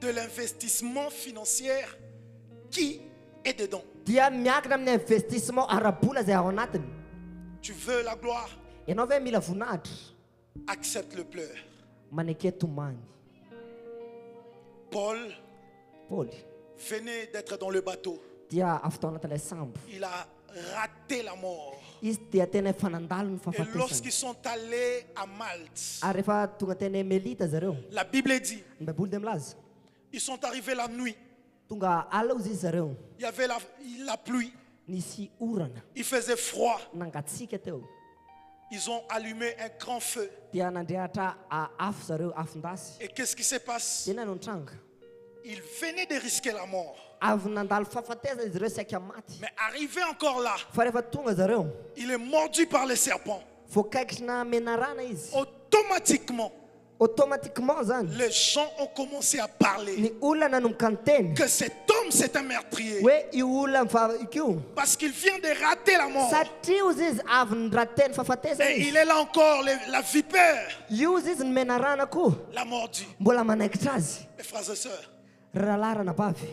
de l'investissement financier qui est dedans. Dia miak nam ne investissement arabula za onaten. Tu veux la gloire, Enove mila funat. accepte le pleur. maneke tumany. Paul Paul venait d'être dans le bateau. dia avy tao anatin'ilay sambo. Il a raté la mort. Izy dia tena fanandalo ny Et fahafatesany. lorsqu'ils sont allés à Malte, Ary rehefa tonga teny Melita zareo, la Bible dit, ny Baiboly dia milaza. ils sont arrivés la nuit. Tonga alina izy zareo, Il y avait la pluie. nisy orana, Il faisait froid. nangatsika teo. Ils ont allumé un grand feu. Dia nandrehatra afo zareo, afondasy. Et qu'est-ce qui se passe? Dia no nitranga. Ils venaient de risquer la mort. Avy nandalo fahafatesana izy ireo saika maty. Mais arrivé encore là, Fa rehefa tonga zareo, il est mordu par les serpents. voakaikitra menarana izy. Automatiquement, Automatiquement zany, les gens ont commencé à parler ny olona nanomboka ny teny que cet homme c'est un meurtrier. hoe io olona io Parce qu'il vient de rater la mort. satria ozy izy avy nyrateny fahafatesana Et izy. il est là encore, la vipère Io ozy izy ny menarana koa l'a mordu. mbola manaikitra azy. Mes frères et sœurs, Rahalarana bavy,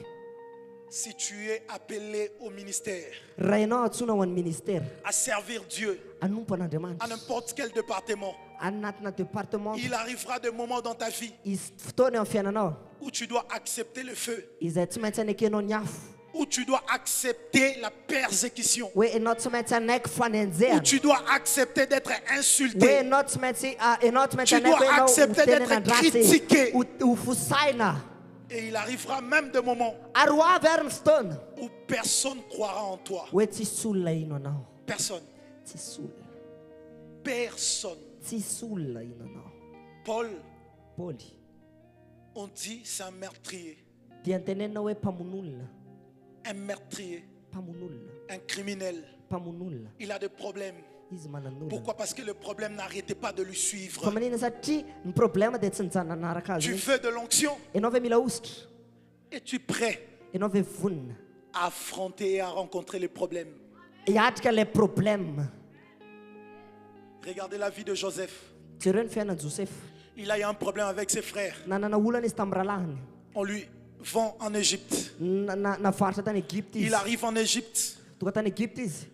si tu es appelé au ministère, raha ianao antsona ho an'ny ministera, à servir Dieu, anompo à an'Andriamanitra, n'importe quel département, anatina département, il arrivera des moments dans ta vie izy fotoana eo amin'ny fiainanao où tu dois accepter le feu, izay tsy maintsy anekenao ny afo, où tu dois accepter la persécution, hoe ianao tsy maintsy anaiky où fanenjehana, tu dois accepter d'être hoe insulté, ianao tsy maintsy Tu anaiky dois hoe ianao accepter ho d'être tenenandratsy, critiqué. ho fosaina. et il arrivera même des moments Ary ho avy ary ny fotoana où personne croira en toi. hoe tsisy olona ino anao, Personne. tsisy olona, Personne. tsisy olona ino anao. Paul, Paoly on dit c'est un meurtrier. dia nitenenina hoe mpamon'olona, Un meurtrier, mpamon'olona, un criminel. mpamon'olona, Il a des problèmes. izy manan'olona. Pourquoi? Parce que le problème n'arrêtait pas de lui Fa suivre. manina satria ny problema dia tsy nijanona nanaraka azy Tu mihitsy. veux de l'onction Ianao ve mila ositra, et tu es prêt ianao ve vonina à affronter et à rencontrer les problèmes. hiatrika ilay problème. Regardez la vie de Joseph. Jereo ny fiainan'i Joseph, Il a eu un problème avec ses frères. nanana olana izy tamin'ny rahalahiny, On lui vend en Égypte. navarotra tany Egypte Il izy, arrive en Égypte. tonga tany Egypte izy,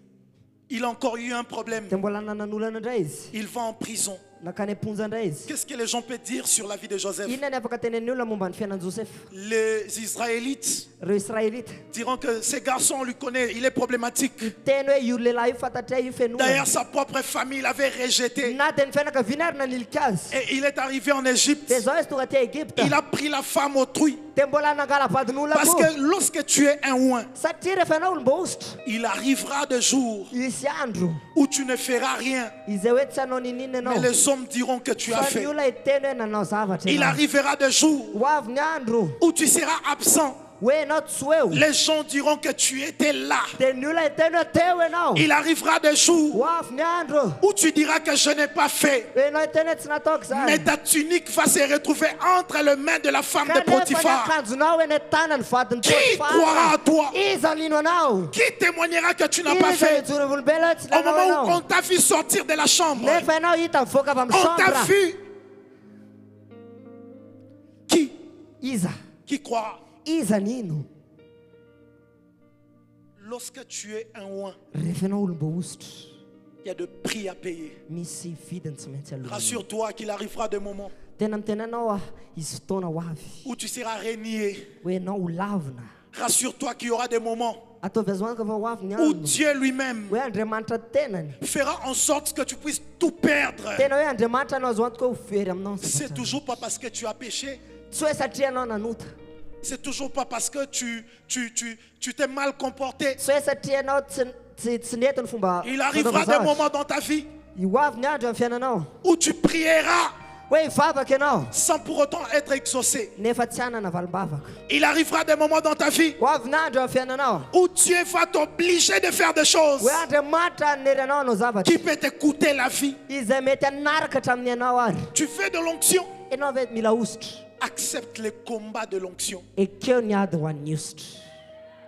Il a encore eu un problème. dia mbola nanan'olana indray izy, Il va en prison. nakany amponja indray izy. Qu'est-ce que les gens peuvent dire sur la vie de Joseph? Inona ny afaka tenen'ny olona momba ny fiainan'i Joseph? Les Israélites Ireo Israelita diront que ces garçons, on lui connaît, il est problématique. teny hoe io lehilahy io fantatray io D'ailleurs, fenona, sa propre famille l'avait rejeté. na dia ny fianakaviana ary nanilika azy. Et il est arrivé en Égypte. Dia zao izy tonga ty Egypte, Il a pris la femme autrui. dia mbola nangala vadin'olona Parce koa. que lorsque tu es un oint, Satria rehefa ianao olomba ositra, il arrivera des jours isy andro où tu ne feras rien. izay hoe tsy hanao ninina Mais ianao, les hommes diront que tu as fa ny fait. olona hiteny hoe nanao zavatra Il ianao. arrivera des jours Ho avy ny andro où tu seras absent. hoe ianao tsy eo, Les gens diront que tu étais là. dia ny olona hiteny hoe teo ianao. Il arrivera des jours Ho avy ny andro où tu diras que je n'ai pas fait. hoe ianao hiteny hoe tsy nataoko Mais zany, ta tunique va se retrouver entre les mains de la femme de kanefa ny Potiphar. akanjonao eny tanany vadiny Qui croira à toi? iza lino anao, Qui témoignera que tu n'as pas iza fait? mijoro olombelona hoe tsy Au nanao moment où on ianao, t'a vu sortir de la chambre, nefa ianao hita mivoaka avy amin'ny on t'a chambre. vu. Iza Qui croira? iza ny ino? Lorsque tu es un oint, Rehefa ianao olomba ositra, il y a de prix à payer. misy vidiny tsy maintsy aloha. Rassure-toi qu'il arrivera des moments Tena miteny anao izy fotoana ho avy où tu seras renié. hoe ianao ho lavina. Rassure-toi qu'il y aura des moments Ataovy azo anka fa ho avy ny où andro Dieu lui-même hoe Andriamanitra tenany, fera en sorte que tu puisses tout perdre. tena hoe Andriamanitra anao azo antoka ho very aminao ny C'est zavatra. toujours pas parce que tu as péché. Tsy hoe satria anao nanota, C'est toujours pas parce que tu t'es mal comporté. tsy hoe satria anao tsy nety ny fomba Il arrivera fanaovana des zavatra. moments dans ta vie Ho avy ny andro amin'ny fiainanao où tu prieras hoe hivavaka ianao sans pour autant être exaucé. nefa tsy hanana valim-bavaka. Il arrivera des moments dans ta vie Ho avy ny andro amin'ny fiainanao où Dieu va t'obliger de faire des choses hoe Andriamanitra hanery anao hanao zavatra qui peut te coûter la vie. izay mety hanaraka hatramin'ny ianao ary. Tu fais de l'onction, Ianao ve mila ositra, accepte les combats de l'onction. ekeo ny ady ho an'ny ositra.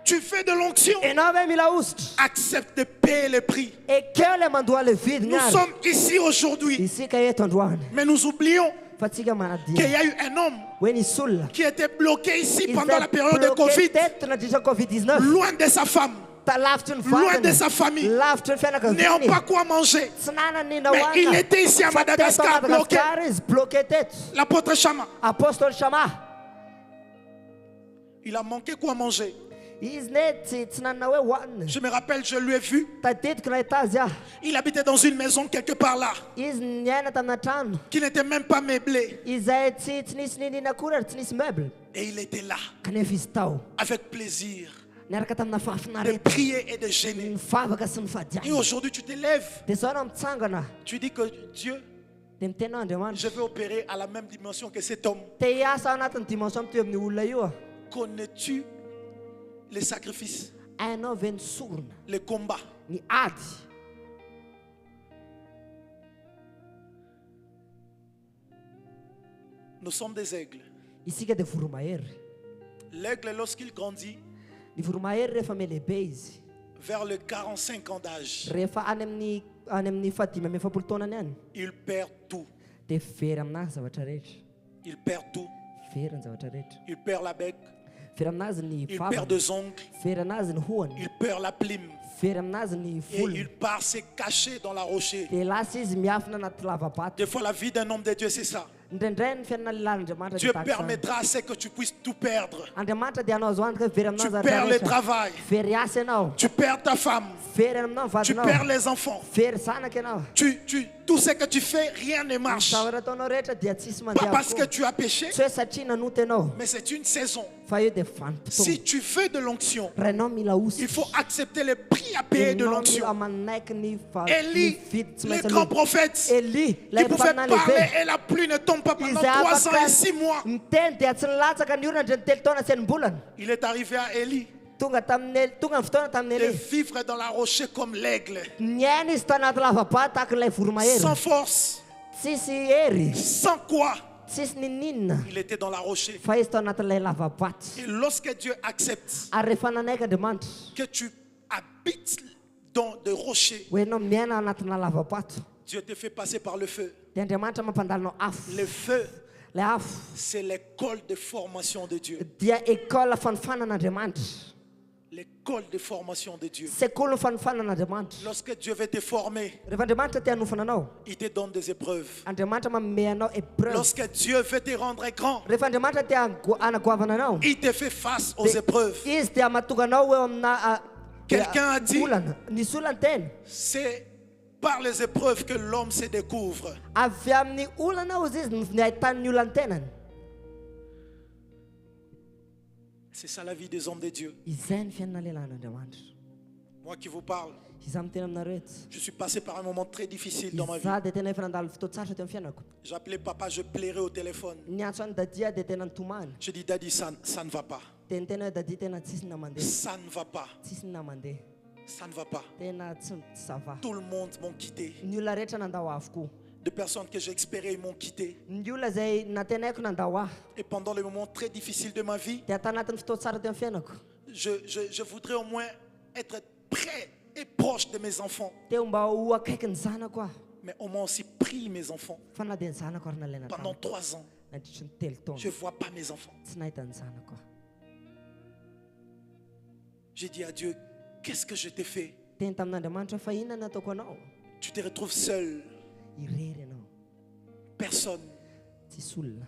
Tu fais de l'onction, Ianao ve mila ositra, accepte de payer le prix. ekeo le mandoa le vidiny Nous ary. sommes ici aujourd'hui, Isika eto androany mais nous oublions fa tsika qu'il manadia y a eu un homme hoe nisy olona qui était bloqué ici pendant la izay période de bloqué Covid, teto nandritra Covid-19, loin de sa femme. lavitra ny loin vadiny, de sa famille, lavitra ny n'ayant fianakaviany, pas quoi manger. tsy nanany Mais il nahoanina. était ici à Fa teto Madagascar, bloqué. Madagascar izy bloqué teto. L'apôtre Chama, Apôstôly Shama, il a manqué quoi manger. izy ne tsy nanana hoe hoanina. Je me rappelle, je lui ai vu. Tadidiko nahita azy aho. Il habitait dans une maison quelque part là, Izy niaina tamina trano. qui n'était même pas meublée. Izay tsy nisy ninina akory ary tsy nisy meuble. Et il était là, Kanefa izy tao. avec plaisir, Niaraka tamina de fahafinareta. prier et de gêner. Mivavaka sy Et mifadiana. aujourd'hui, tu te lèves, Dia zao anao mitsangana. tu dis que Dieu, Dia mitena Andriamanitra. je vais opérer à la même dimension que cet homme. Te hiasa ao anatin'ny dimension mitoy amin'ny olona io a. Connais-tu les sacrifices, Hainao ve ny sorona, les combats? ny ady. Nous sommes des aigles. Isika dia voromahery. L'aigle, lorsqu'il grandit, Ny voromahery rehefa melehibe izy, vers les 45 ans d'âge, rehefa any amin'ny fahadimy amby efapolo taonany any, il perd tout. dia very aminazy zavatra rehetra. Il perd tout. Very ny zavatra rehetra. Il perd la bec, Very aminazy ny il vavany, perd des ongles, very aminazy ny hohany, il perd la plume. very aminazy ny Et volony. il part se cacher dans la rocher. Dia lasa izy miafina anaty lavabato. Des fois, la vie d'un homme de Dieu, c'est ça. Indraindray ny fiainana lehilahin'Andriamanitra Dieu dia tahaka izany. permettra à ce que tu puisses tout perdre. Andriamanitra dia anao azo antoka hoe very Tu aminazy perds le zavatra rehetra. travail, Very asa ianao, tu perds ta femme, very aminao ny tu vadinao, perds les enfants. very zanaka ianao. Tout ce que tu fais, rien ne Ny marche. zavatra ataonao rehetra dia tsisy Pas mandeha parce que avokoa. tu as péché, Tsy hoe satria nanota ianao, mais c'est une saison. fa io dia vanim-potoana. Si tu veux de l'onction, Raha ianao mila ositra, il faut accepter le prix à payer de ianao mila l'onction. manaiky ny Élie, vidy tsy le maintsy grand aloha. prophète, Eli, qui ilay pouvait mpanana parler lehibe, et la pluie ne tombe pas pendant izay 3 ans et 6 mois. miteny dia tsy nilatsaka ny orona ndre ny telo taona sy enim-bolana. Il est arrivé à Élie Tonga ny fotoana tamin'ny de Eli. vivre dans la rocher comme l'aigle, Niaina izy tao anaty lavabato tahaka ilay voromahery. sans force, Tsisy hery, sans quoi tsisy nininona, il était dans la rocher. fa izy tao anatin'ilay lavabato. Et lorsque Dieu accepte Ary rehefa nanaiky Andriamanitra que tu habites dans des rochers, hoe ianao miaina anatina lavabato, Dieu te fait passer par le feu. dia Andriamanitra mampandalinao afo. Le feu, Ilay afo c'est l'école de formation de Dieu. dia école fanofanan'Andriamanitra. L'école de formation de Dieu. Sekoly fanofanan'Andriamanitra. Lorsque Dieu veut te former, Rehefa Andriamanitra te hanofana anao, il te donne des épreuves. Andriamanitra manome anao épreuve. Lorsque Dieu veut te rendre grand, Rehefa Andriamanitra te anagoavana anao, il te fait face aux épreuves. izy dia mahatonga anao eo amina Quelqu'un a dit, olana. Nisy olana teny, c'est par les épreuves que l'homme se découvre. avy amin'ny olana ozy izy ny ahitany ny olany tenany. C'est ça la vie des hommes de Dieu. Izay ny fiainana lehilahin'Andriamanitra. Moi qui vous parle, Izaho miteny aminareo eto. je suis passé par un moment très difficile dans ma vie. Izaho dia tena efa nandalo fotoatsaratra teo amin'ny fiainako. J'appelais papa, je plairais au téléphone. Ny antso any dadia dia tena nitomany. Je dis, Daddy, ça ne va pas. Dia ny tena hoe dadia tena tsisy na mandeha. Ça ne va pas. Tsisy na mandeha. Ça ne va pas. Tena tsy ça va. Tout le monde m'ont quitté. Ny olona rehetra nandao avokoa. De personnes que j'ai espérées m'ont quitté. Ny olona izay natenaiko nandao aho. Et pendant les moments très difficiles de ma vie, Dia tanatin'ny fotoatsara teo amin'ny fiainako. je voudrais au moins être près et proche de mes enfants. Teo mba ho akaiky ny zanako aho. Mais on m'a aussi pris mes enfants. Fa na dia ny zanako ary nalaina Pendant tao. 3 ans, Nandritry ny telo taona. je ne vois pas mes enfants. Tsy nahita ny zanako aho. J'ai dit à Dieu, qu'est-ce que je t'ai fait? Teny tamin'Andriamanitra fa inona ny ataoko anao? Tu te retrouves seul, Irery ianao. personne. Tsisy olona.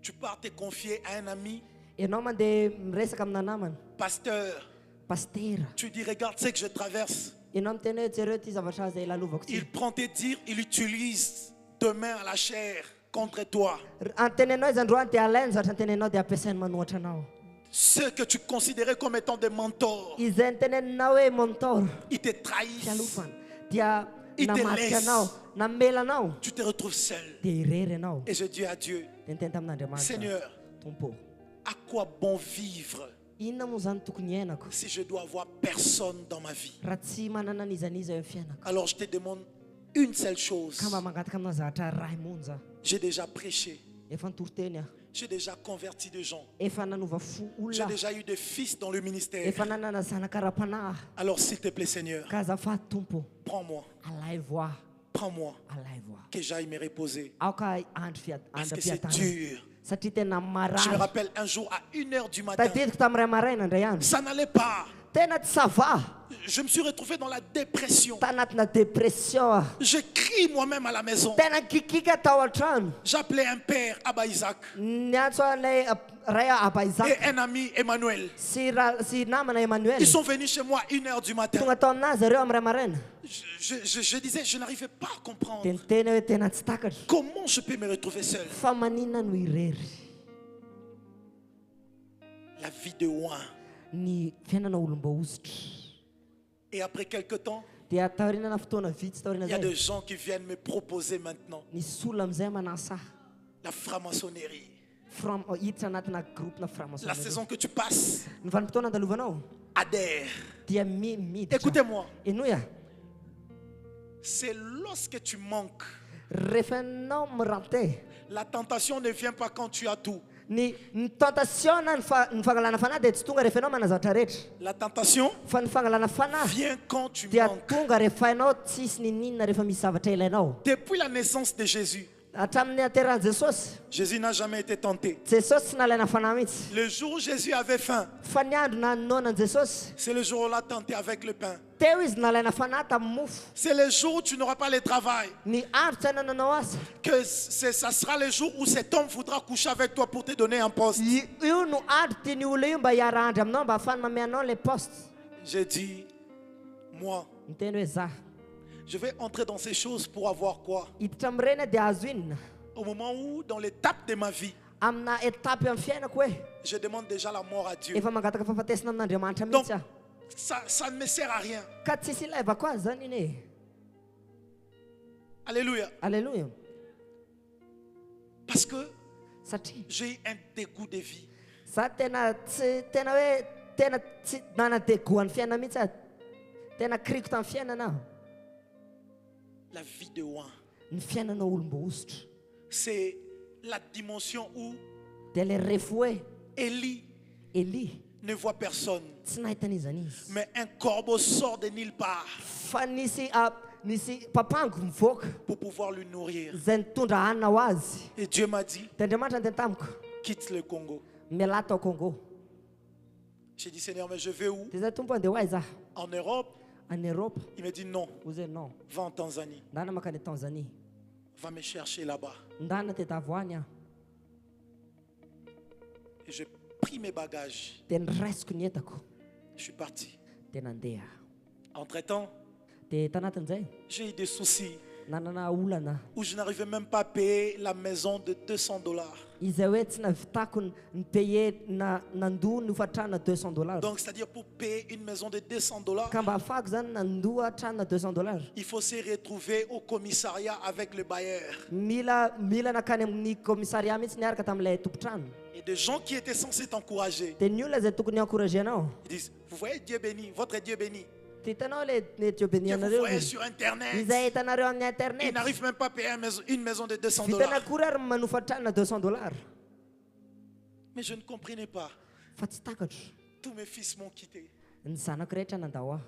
Tu pars te confier à un ami, Ianao mandeha miresaka amina namana. pasteur. Pastera. Tu dis, regarde ce que je traverse. Ianao miteny hoe jereo ty zavatra izay lalovako ty. Il prend tes dires, il utilise demain à la chair contre toi. Antenenao izy androany dia alainy zavatra antenenao dia ampiasainy manohatra anao. Ceux que tu considérais comme étant des mentors, Izay niteneninao hoe mentor, ils te trahissent. fialofana, dia Il te namarika laisse. anao, namela anao, Tu te retrouves seul. dia irery anao. Et je dis à Dieu, Dia niteny tamin'Andriamanitra, Seigneur, Tompo, à quoi bon vivre inona moa zany tokony iainako si je dois avoir personne dans ma vie? raha tsy manana n'izaniza eo amin'ny fiainako? Alors je te demande une seule chose. Ka mba mangataka aminao zavatra ray monja. J'ai déjà prêché. Efa nitory-teny aho, J'ai déjà converti des gens. efa nanova fo J'ai olona, déjà eu des fils dans le ministère. efa nanana zanaka ra-panahy. Alors s'il te plaît Seigneur, Ka azafady Tompo, prends-moi, alay voa, prends-moi, alay voa. que j'aille me reposer. Aoka andro Parce que c'est fiatana. dur. Satria tena Je me marary. rappelle un jour à 1h du matin, Tadidiko tamin'ray maraina indray andro. ça n'allait pas. Tena tsy ça va. Je me suis retrouvé dans la dépression. ta anatina depression. Je crie moi-même à la maison. Tena kikika tao an-trano. J'appelais un père, Abba Isaac, Niantso an'ilay ray Aba et Isaac un ami, Emmanuel. sy namana Emmanuel. Ils sont venus chez moi 1h du matin. Tonga tao aminazy zareo amin'ny ray amarena. Je disais, je n'arrivais pas à comprendre. Dia niteny hoe tena tsy takatra. Comment je peux me retrouver seul? Fa maninona no irery? La vie de loin. Ny fiainana olom-baositra. Et après quelque temps, Dia taorinana fotoana vitsy taorina il y a des zay. gens qui viennent me proposer maintenant Nisy olona amin'izay manasa. la franc-maçonnerie. Hiditra anatina groupena La franc-maçonnerie. saison que tu passes, Ny vanim-potoana andalovanao adhère. dia miditra. Écoutez-moi, Enoa, c'est lorsque tu manques. rehefa ianao miranty, La tentation ne vient pas quand tu as tout. ny tentation na ny fangalana fanahy dia tsy tonga rehefa ianao mana zavatra rehetra. La tentation Fa ny fangalana fanahy vient quand tu dia manques. tonga rehefa ianao tsisy nininona rehefa misy zavatra ilainao. Depuis la naissance de Jésus, Hatramin'ny ateran'i Jesosy, Jésus n'a jamais été tenté. Jesosy tsy nalaina fanahy mihitsy. Le jour où Jésus avait faim, Fa ny andro nanononan Jesosy, c'est le jour où on l'a tenté avec le pain. teo izy nalaina fanahy tamin'ny mofo. C'est le jour où tu n'auras pas le travail. Ny andro tsy hanananao asa. Ça sera le jour où cet homme voudra coucher avec toi pour te donner un poste. Io no andro tiany olona io mba hiara-andry aminao mba ahafahany manome anao le poste. J'ai dit, moi, Miteny hoe za je vais entrer dans ces choses pour avoir quoi? hiditra amin'ireny dia azo inona. Au moment où, dans l'étape de ma vie, Amina etapy amin'ny fiainako hoe je demande déjà la mort à Dieu. efa mangataka fahafatesana amin'Andriamanitra Donc, mihitsy aho. ça ne me sert à rien. Ka tsisy ilaivako azy zany iny e. Alléluia. Alleluia. Parce que Satria j'ai eu un dégoût de vie. za tena tsy nanadegoan'ny fiainana mihitsy aho. Tena kriko tamin'ny fiainana aho. La vie de loin. Ny fiainana olom-baositra C'est la dimension où dia le refo hoe Élie Eli ne voit personne. tsy nahita an'izany izy. Mais un corbeau sort de nulle part Fa nisy papango mivoaka pour pouvoir le nourrir. izay nitondra hanina ho azy. Et Dieu m'a dit, Dia Andriamanitra niteny tamiko quitte le Congo. miala tao Congo. J'ai dit, Seigneur, mais je vais où? Dia zay tompo andeha ho aiza zaho En Europe? any Europe. Il me dit non, Ozy non, va en Tanzanie. ndana makany Tanzanie. Va me chercher là-bas. Ndana tetavy ho any aho. Et j'ai pris mes bagages. Dia niraisiko ny entako Je suis parti. dia nandeha. Entre-temps, Dia tanatin'izay j'ai eu des soucis nanana olana où je n'arrivais même pas à payer la maison de $200. izay hoe tsy navitako ny paye nandoa ny hofatrana $200. Donc, c'est-à-dire pour payer une maison de $200, Ka mba ahafahako zany nandoa trana $200. il faut se retrouver au commissariat avec le bailleur. Mila nakany amin'ny commissariat mihitsy niaraka tamin'ilay tompotrano. Et des gens qui étaient censés t'encourager, Dia ny olona izay tokony encourager anao. ils disent, vous voyez Dieu béni, votre Dieu béni, Dia hitanao le Dieu béni que vous anareo voyez sur Internet. izay hitanareo amin'ny Ils internet. n'arrivent même pas à payer une maison de $200. Vitana akory ary manofatrana $200. Mais je ne comprenais pas. Fa tsy takatro. Tous mes fils m'ont quitté. Ny zanako rehetra nandao aho.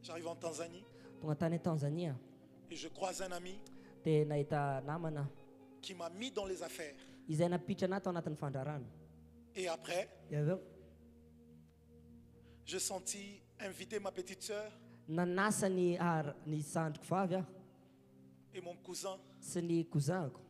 J'arrive en Tanzanie Tonga tany Tanzania et je croise un ami dia nahita namana qui m'a mis dans les affaires. izay napitra anahy tao anatin'ny fandrarana. Et après, Dia avy eo je sentis inviter ma petite sœur nanasa ny zandriko vavy aho et mon cousin. sy ny cousinko.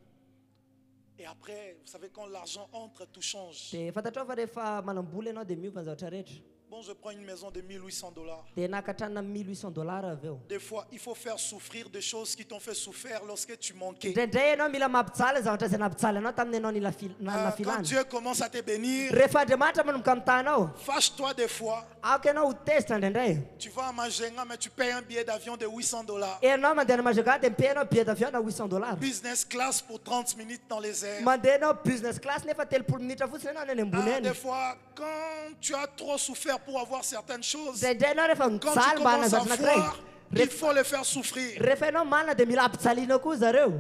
Et après, vous savez, quand l'argent entre, tout change. Dia fantatrao fa rehefa manambola ianao dia miova ny zavatra rehetra. Bon, je prends une maison de $1,800. Dia nakatranona $1,800 avy eo. Des fois, il faut faire souffrir des choses qui t'ont fait souffrir lorsque tu manquais. Indraindray ianao mila mampijaly zavatra izay nampijaly anao tamin'ny ianao Quand filana. Dieu commence à te bénir, Rehefa Andriamanitra manomboka amin'tanao, fâche-toi des fois. aoka ianao ho tezitra indraindray. Tu vas à Majenga, mais tu payes un billet d'avion de $800. Ianao mandeha na Majunga dia mipaye anao billet d'avion na $800. Business class pour 30 minutes dans les airs. Mandeha anao business class nefa 30 minitra fotsiny ianao any ambony eny. Des fois, quand tu as trop souffert pour avoir certaines choses, Indraindray ianao rehefa quand mijaly tu mba hana commences à zavatra anankiray, voir, il faut le faire souffrir. rehefa ianao manana dia mila ampijaliana koa zareo.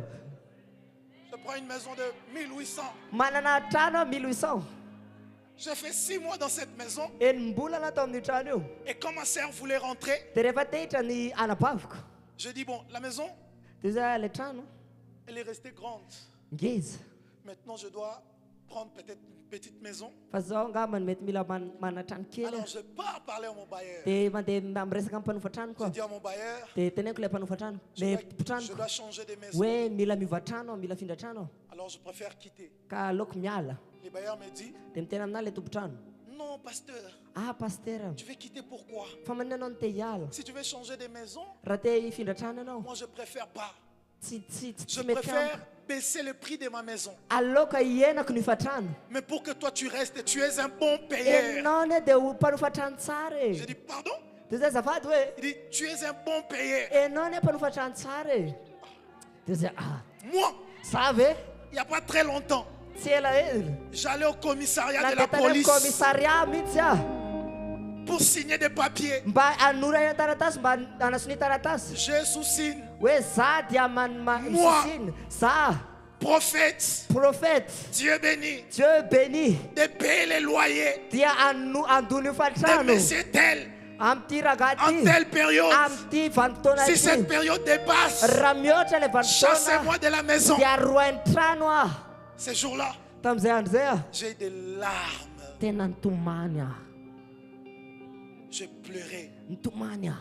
Je prends une maison de 1800. Manana trano 1800. J'ai fait 6 mois dans cette maison. Enim-bolana tao amin'ny trano io. Et quand ma sœur voulait rentrer, Dia rehefa tehitra ny anabaviko, je dis, bon, la maison, dia za le trano elle est restée grande. ngeza. Maintenant, je dois prendre peut-être une petite maison. fa zaho angamba mety mila manana trano kely Alors je pars parler à mon bailleur. dia mandeha miresaka amin'ny mpanofa trano Je koa dis à mon bailleur, dia teneniko ilay mpanofa trano le je mpitranoko dois changer de maison. hoe mila miova trano aho mila findra trano aho Alors je préfère quitter. ka aleoko miala Le bailleur me dit, dia mitena aminahy le tompotrano non pasteur, ah paster tu veux quitter pourquoi? fa manina anao no te hiala Si tu veux changer de maison, raha te hifindra trano ianao moi je préfère pas. tsy Je mety préfère amiko baisser le prix de ma maison. aleoko hienako ny hifatrano Mais pour que toi tu restes, tu es un bon payeur. ianao ne dia ho mpanofa trano tsara Je e dis pardon? dia zay azafady hoe Il dit, tu es un bon payeur. ianao ne mpanofa trano tsara e dia zay Moi, za ve il n'y a pas très longtemps, tsy ela hely j'allais au commissariat de la nandeha tany amin'ny police commissariat mihitsy aho pour signer des papiers. mba anorana taratasy mba anasony taratasy Je sous-signe. hoe za dia misisiny za Prophète, prophète Dieu béni, Dieu béni de payer les loyers dia andony de fatrano monsieur tel am'ty en ragaty telle période. am'ty vanimpotoana Si cette ty période dépasse, raha mihoatra le vanimpotoana chassez-moi de la maison. dia aroainy trano aho Ces jours-là, tamin'izay andro zay aho j'ai des larmes. tena nitomany aho Je pleurais. nitomany aho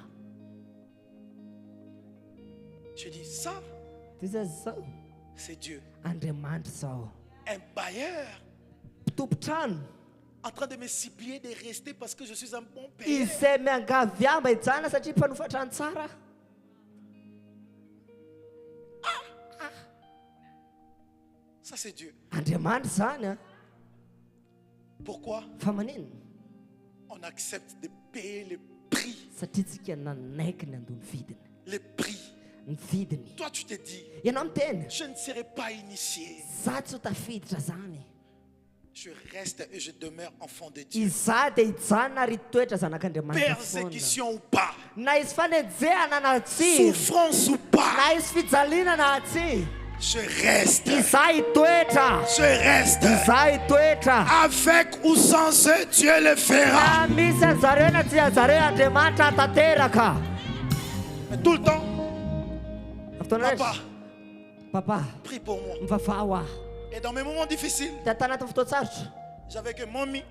Je dis, ça, dia zay zao c'est Dieu. andriamanitra zao Un bailleur tompotrano en train de me supplier de rester parce que je suis un bon payeur. izay miangavy mba hijana satria mpanofa trano tsara Ça, c'est Dieu. andriamanitra zany a Pourquoi fa manino on accepte de payer le prix? satria tsika nanaiky ny andony vidiny Le prix. ny vidiny Toi, tu te dis, ianao miteny je ne serai pas initié. za tsy ho tafiditra zany Je reste et je demeure enfant de Dieu. iza dia hijanona ary toetra zanak'andriamanitra foana Persécution ou pas, na izy fanenjehana na tsy souffrance ou pas, na izy fijaliana na tsy je reste. iza hitoetra Je reste. iza hitoetra Avec ou sans eux, Dieu le fera. na misy an'zareo na tsy an'zareo andriamanitra tanteraka Mais tout le temps, fotoana papa, rehetra papa prie pour moi. mivavao aho Et dans mes moments difficiles, dia tanatin'ny fotoantsarotra j'avais que mommy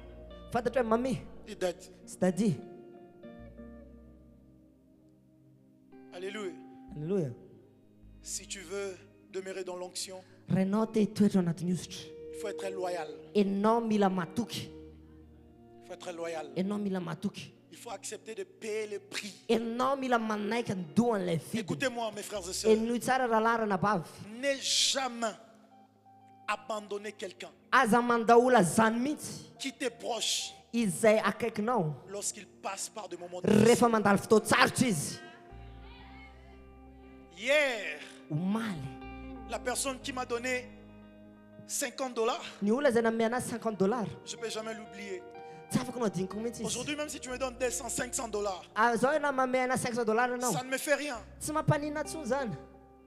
fantatra hoe mami et dad. sy dadi Alléluia. alleloia Si tu veux demeurer dans l'onction, raha ianao te hitoetra ao anatin'ny osotra il faut être loyal. ianao mila matoky Il faut être loyal. ianao mila matoky Il faut accepter de payer le prix. ianao mila manaiky ny dohan'ilay vidiny Écoutez-moi, mes frères et sœurs. enoy tsara raha larana bavy Ne jamais abandonner quelqu'un aza mandaola zany mihitsy qui t'est proche izay akaikinao lorsqu'il passe par des moments difficiles. rehefa mandalo fotoantsarotra izy Hier, omaly la personne qui m'a donné $50, ny olona zay namea anazy $50 je ne peux jamais l'oublier. tsy afaka nao adiniko mihitsy izy Aujourd'hui, même si tu me donnes $500, zao ianao mamea anazy $500 anao ça ne me fait rien. tsy mampanina ntsony zany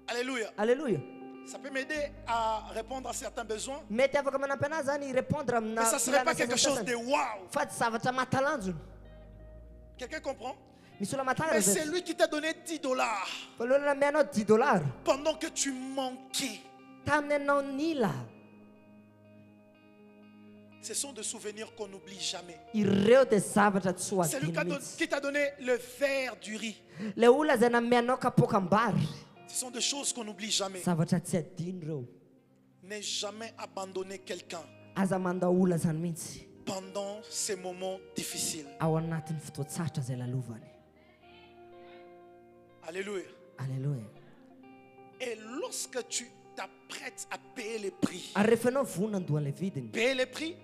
Alléluia. alleloia Ça peut m'aider à répondre à certains besoins, mety afaka manampy anazy zany répondre amina mais ça ne serait pas quelque chose de wow. fa tsy zavatra mahatalanjona Quelqu'un comprend? misy olona matara Mais zay c'est lui qui t'a donné $10 fa le olona meanao $10 pendant que tu manquais. taminy anao nila Ce sont des souvenirs qu'on n'oublie jamais. ireo dia zavatra tsy ho C'est lui adino mihitsy qui t'a donné le verre du riz. le olona zay nameanao kapokam-bary Ce sont des choses qu'on n'oublie jamais. zavatra tsy adino reo Ne jamais abandonner quelqu'un aza mandaola zany mihitsy pendant ces moments difficiles. ao anatin'ny fotoantsarotra zay lalovany Alléluia. alleloia Et lorsque tu t'apprêtes à payer le prix, ary rehefa ianao vonona andohan'ilay vidiny payer le prix,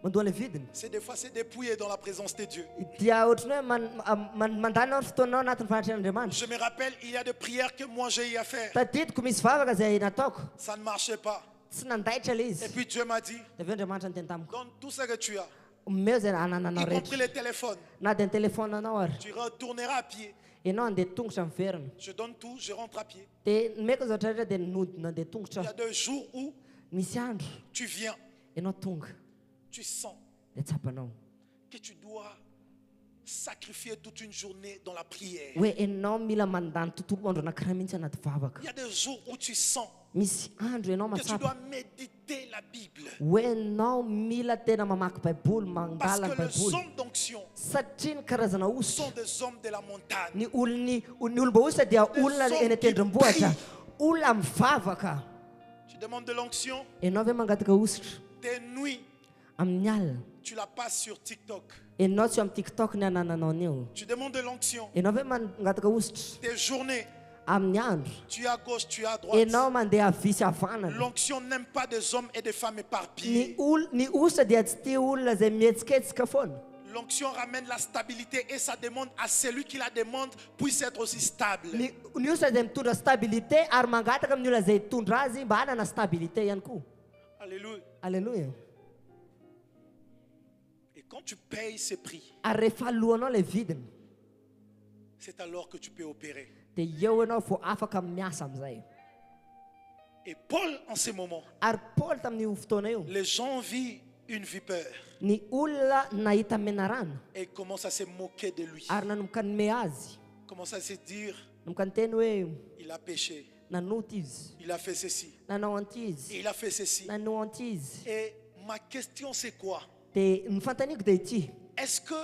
mandohan'ilay vidiny c'est des fois se dépouiller dans la présence de Dieu. dia ohatrany hoe mandanao ny fotoanao anatin'ny fanatrehan'andriamanitra Je me rappelle, il y a des prières que moi j'ai eu à faire. tadidiko misy vavaka zay nataoko Ça ne marchait pas. tsy nandaitra le Et izy puis Dieu m'a dit, dia aveo andriamanitra nyteny tamiko donne tout ce que tu as, meo zay anananao y compris rehetra les téléphones. na dia ny telefonanao ary Tu retourneras à pied. ianao andeha tongotra miverina Je donne tout, je rentre à pied. dia meko zavatra rehetra dia nodina andeha tongotra Il y a des jours où misy andro tu viens, ianao tonga tu sens dia tsapanao que tu dois sacrifier toute une journée dans la prière. hoe ianao mila mandany tontolo andro anankiray mihitsy anaty vavaka. Il y a des jours où tu sens Misy andro ianao que tu matsapa dois méditer la Bible. hoe ianao mila tena mamaky baiboly Parce mangala que les baiboly hommes d'onction satria ny karazana ositra sont des hommes de la montagne. ny olomba ositra dia olona eny an-tendrombohitra, olona mivavaka. Tu demandes de l'onction, Ianao ve mangataka ositra tes nuits, amin'ny alina, tu la passes sur TikTok. ianao tsy eo amin'ny tiktok ny anananao anio. Tu demandes de l'onction, Ianao ve mangataka ositra tes journées, amin'ny andro, tu es à gauche, tu es à droite. ianao mandeha avy sy havanana. L'onction n'aime pas des hommes et des femmes Ny éparpillés. ny ositra dia tsy tia olona izay mihetsiketsika foana. L'onction ramène la stabilité et ça demande à celui qui la demande puisse être aussi stable. Ny ositra izay mitondra stabilité ary mangataka amin'ny olona izay hitondra azy mba hanana stabilité ihany koa. Alléluia. Alleluia. Et quand tu payes ce prix, Ary rehefa alohanao ilay vidiny c'est alors que tu peux opérer. dia eo ianao vao afaka miasa amin'izay. Et Paul, en ces moments, Ary Paul tamin'io fotoana io, les gens vivent une vipère ny olona nahita menarana et ils commencent à se moquer de lui. ary nanomboka nome azy, Commencent à se dire, nanomboka niteny hoe il a péché, nanoty izy, il a fait ceci, nanao anty izy, il a fait ceci. nanao anty izy. Et ma question c'est quoi? Dia ny fantaniko dia ity Est-ce que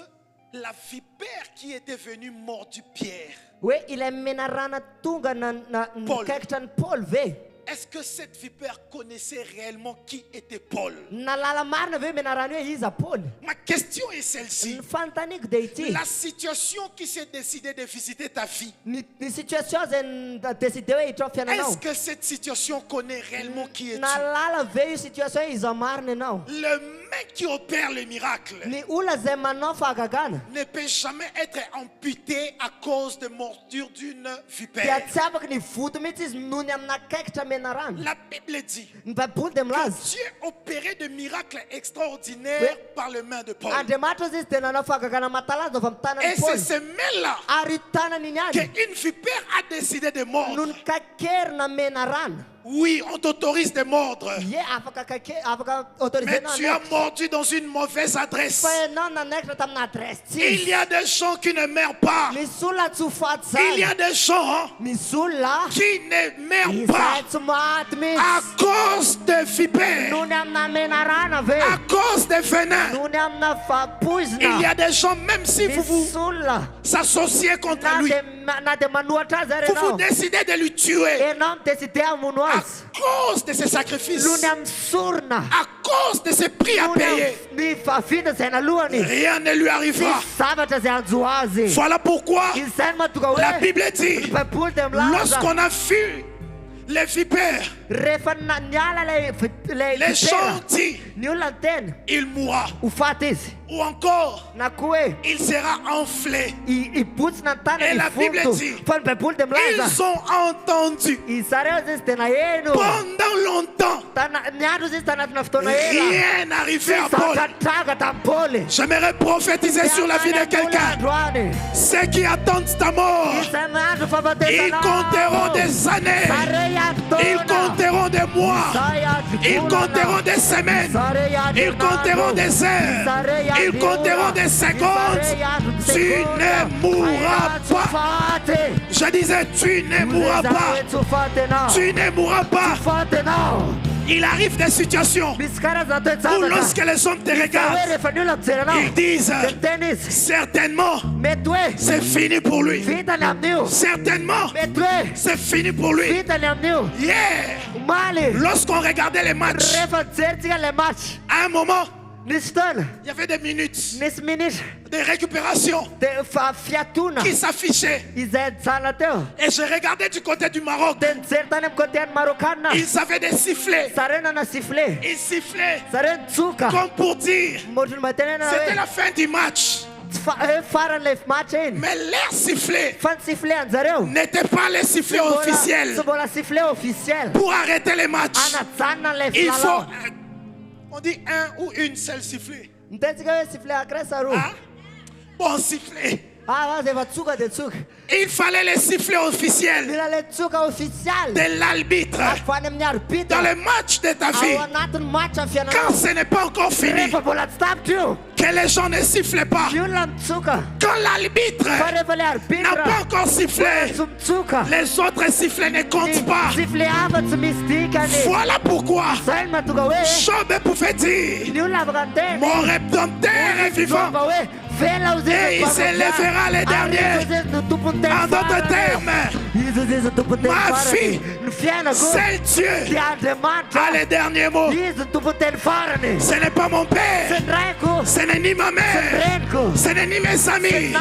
la vipère qui était venue mordu Pierre, hoe ilay menarana tonga Paul. nikaikitra ny Paul ve est-ce que cette vipère connaissait réellement qui était Paul? nalala marina ve menarana hoe iza Paul? Ma question est celle-ci. Ny fantaniko dia ity La situation qui s'est décidée de visiter ta vie, ny situation zay nadeside hoe hitra amin'ny fiainanao, est-ce que cette situation connaît réellement qui es-tu? nalala ve io situation hoe iza marina ianao? Le mec qui opère le miracle Ny olona zay manao fahagagana ne peut jamais être amputé à cause de morsure d'une dia vipère. tsy afaka ny voto mihitsy izy noho ny aminakaikitra menarana. La Bible dit Ny baiboly dia milaza que Dieu opérait de miracles extraordinaires par les mains de Paul. Andriamanitra izy dia nanao fahagagana matalaza avy amin'ny Et tanany c'est Paul ce mail-là ary tanany iny any qu'une vipère a décidé de no mordre. ny kakerina menarana. Oui, on t'autorise de mordre. Ye afaka Mais autorisena tu as mordu dans une mauvaise adresse. fa ianao nanaikitra tamina adresse Il y tsisy. a des gens qui ne meurent pas. Misy olona tsy ho faty Il y a zany, des gens misy olona qui ne meurent izay pas tsy maty à mihitsy cause de vipères, noho ny amina menarana ve, à cause des venins. noho ny amina Il y fapoizina. a des gens, même si vous vous Misy olona associez contre na lui, dia manohatra azy ary vous vous ianao, décidez de lui tuer ianao mideside hamono à azy cause de ses sacrifices, noho ny amin'ny sorona, à cause de ses prix à noho ny payer. ny favinda izay nalohany, Rien ne lui arrivera. tsy zavatra izay anjo azy. Voilà pourquoi Izay no mahatonga la hoe Bible ny dit, baiboly dia milaza lorsqu'on a vu les vipères, rehefa niala lay les gens disent, ny olona ny tena il mourra. ho faty izy Ou encore, na koa hoe il sera enflé. ibotsina ny Et tanany la Bible foto dit, fa ny baiboly dia milaza Ils ont entendu izareo izy tena eno pendant longtemps, ny andro izy tanatina fotoana ela rien n'arrivait à Paul. zakatraga tamin'ny J'aimerais prophétiser sur la vie de quelqu'un. androany Ceux qui attendent ta mort, izay andro ils fahafatesana compteront des années, ils compteront des mois, ils compteront des semaines, ils compteront des heures, ils compteront des secondes. Tu ne mourras pas. Je disais, tu ne mourras pas. Tu ne mourras pas. Il arrive des situations où lorsque les hommes te regardent, ils disent, certainement, c'est fini pour lui. Certainement, c'est fini pour lui. Yeah. Lorsqu'on regardait les matchs, à un moment, il y avait des minutes de récupération qui s'affichaient. Et je regardais du côté du Maroc. Ils avaient des sifflets. Ils sifflaient comme pour dire c'était la fin du match. Mais leur sifflet n'était pas les sifflets officiels. Pour arrêter les matchs, il faut, on dit un ou une seule sifflet. Hein? Bon sifflet. Il fallait les sifflets officiels de l'arbitre dans le match de ta vie. Quand ce n'est pas encore fini, que les gens ne sifflent pas. Quand l'arbitre n'a pas encore sifflé, les autres sifflets ne comptent pas. Voilà pourquoi Job pouvait dire: mon rédempteur est vivant et il s'élèvera les derniers. En d'autres termes, ma fille, seul Dieu a les derniers mots. Ce n'est pas mon père, ce n'est ni ma mère, ce n'est ni mes amis,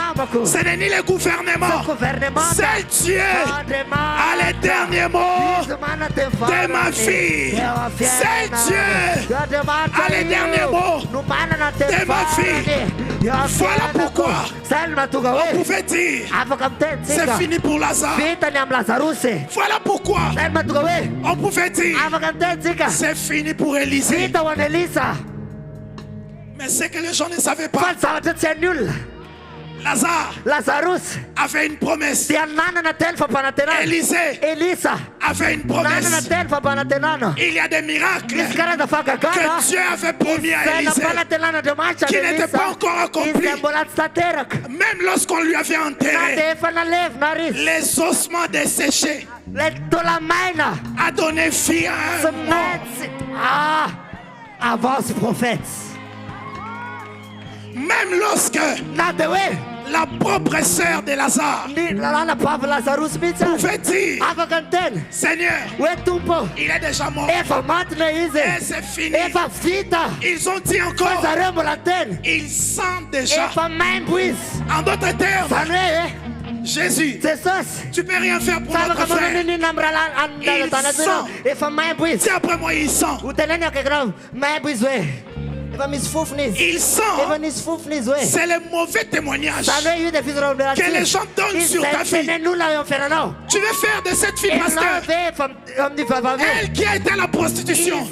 ce n'est ni le gouvernement. Seul Dieu a les derniers mots de ma fille. Seul Dieu a les derniers mots de ma fille. Voilà pourquoi on pouvait dire: c'est fini pour Lazare. Voilà pourquoi on pouvait dire: c'est fini pour Élisée. Mais c'est que les gens ne savaient pas. Lazare avait une promesse. Élisée avait une promesse. Il y a des miracles que Dieu avait promis à Élisée qui n'étaient pas encore accomplis. Même lorsqu'on lui avait enterré, les ossements desséchés, a donné vie à un mort. Avance, prophète. Même lorsque la propre sœur de Lazare pouvait dire: Seigneur, il est déjà mort et c'est fini. Ils ont dit encore: ils sentent déjà. En d'autres termes, Jésus, tu peux rien faire pour notre frère. Il sent. Si après moi il sent. Il sent. C'est le mauvais témoignage que les gens donnent sur ta fille. Tu veux faire de cette fille pasteur, elle qui a été à la prostitution. En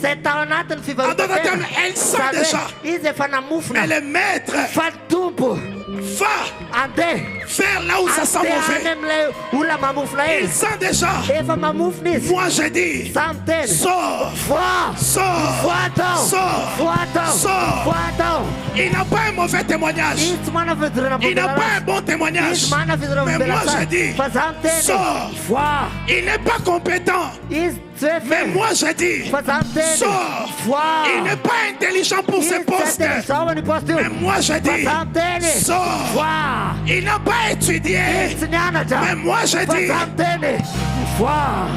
d'autres termes, elle sent déjà. Mais le maître va faire là où ça sent mauvais. Il sent déjà. Moi je dis: sors, sors, sors. Il n'a pas un mauvais témoignage. Il n'a pas un bon témoignage. Mais moi je dis: sors. Il n'est pas compétent. Mais moi je dis: sors. Il n'est pas intelligent pour ce poste. Mais moi je dis: sors. Il n'a pas étudié. Mais moi je dis: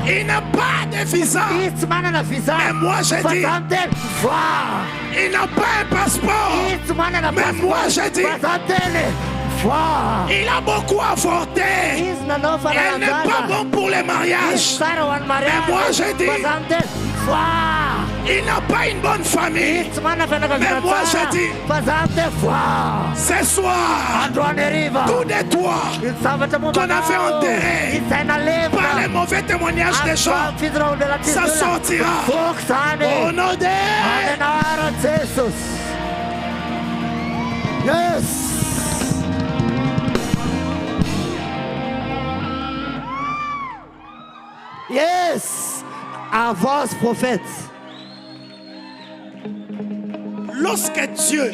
il n'a pas de visa. Mais moi je dis: il n'a pas un passeport. Mais moi je dis: il a beaucoup avorté. Elle n'est pas bon pour les mariages. Mais moi je dis: il n'a pas une bonne famille. Mais moi je dis: ce soir, tous les toits qu'on avait enterrés par les mauvais témoignages des gens, ça sortira au nom de Jesus. Yes. Yes. Avance, prophète. Lorsque Dieu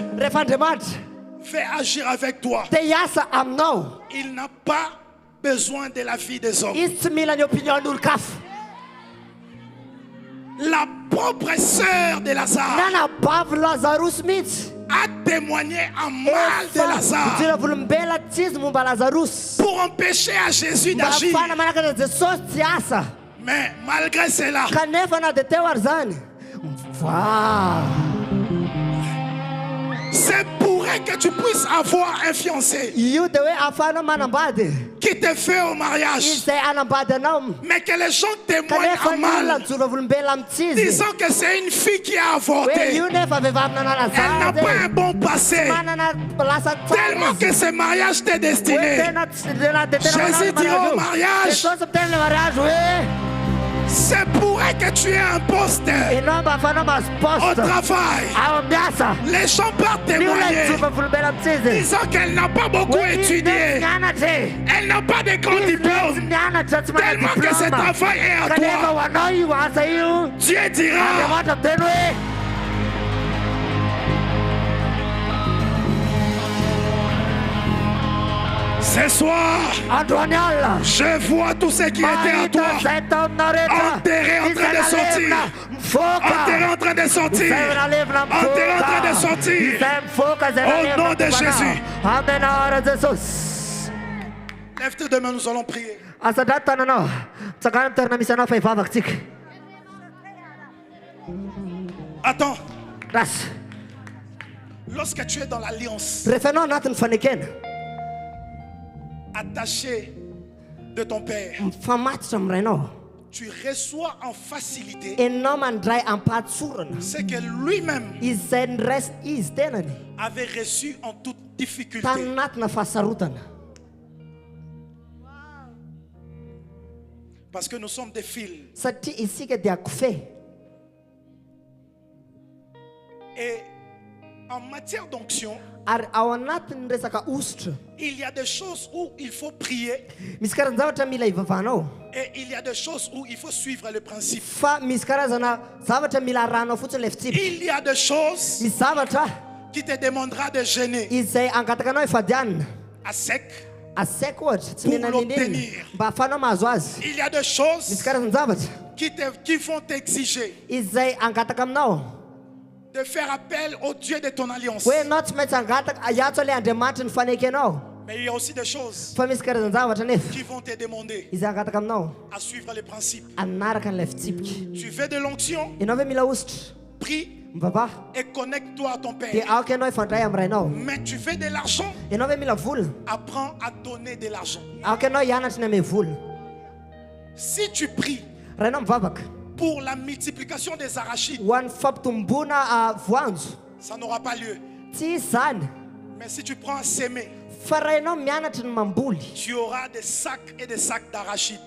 fait agir avec toi, il n'a pas besoin de la vie des hommes. La propre sœur de Lazare a témoigné en mal de Lazare pour empêcher à Jésus d'agir. Mais malgré cela, c'est pour que tu puisses avoir un fiancé qui te fait au mariage, mais que les gens témoignent en mal, disant que c'est une fille qui a avorté. Elle n'a pas un bon passé, tellement que ce mariage t'est destiné. Jésus dit au mariage: C'est pourrait que tu aies un poste inomba fana au masposto travail. awambiasa Les gens partent témoigner niuletsuka fulubela mtsizi disant qu'elle n'a pas beaucoup étudié. nyana te Elle n'a pas de grand diplôme. nyana tatsimana Tellement que ce diploma travail est à kaneva toi. wanoyiwa asayu Dieu dira, amewata tenwe ce soir, Antoaniala je vois tout ce qui était à toi. Enterré en train de sortir. Enterré en train de sortir. Enterré en train de sortir. Au nom de Jésus. Lève tes deux mains, nous allons prier. Attends, lorsque tu es dans l'alliance, attaché de ton Père, tu reçois en facilité ce que lui-même avait reçu en toute difficulté. Parce que nous sommes des fils. Et en matière d'onction, il y a des choses où il faut prier et il y a des choses où il faut suivre le principe. Il y a des choses qui te demandera de gêner à sec pour l'obtenir. Il y a des choses qui vont t'exiger de faire appel au Dieu de ton alliance. Mais il y a aussi des choses qui vont te demander à suivre les principes. Tu veux de l'onction, prie et connecte-toi à ton Père. Mais tu veux de l'argent, apprends à donner de l'argent. Si tu pries pour la multiplication des arachides, ça n'aura pas lieu. Mais si tu prends à s'aimer, tu auras des sacs et des sacs d'arachides.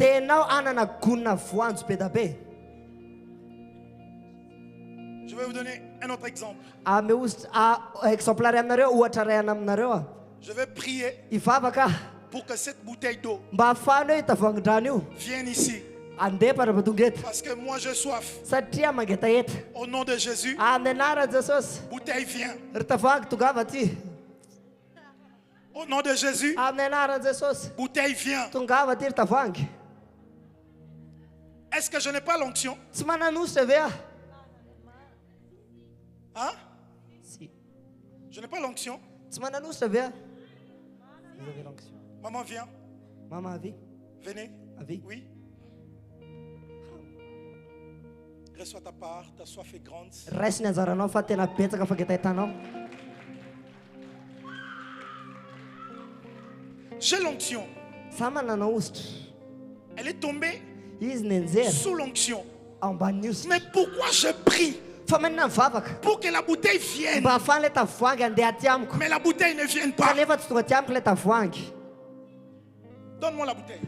Je vais vous donner un autre exemple. Je vais prier pour que cette bouteille d'eau vienne ici. Parce que moi j'ai soif. Au nom de Jésus, bouteille vient. Au nom de Jésus, bouteille vient. Est-ce que je n'ai pas l'onction? Hein? Je n'ai pas l'onction. Maman vient. Venez. Oui. Reçois ta part, ta soif est grande. J'ai l'onction. Elle est tombée sous l'onction. Mais pourquoi je prie pour que la bouteille vienne, mais la bouteille ne vienne pas? Donne-moi la bouteille.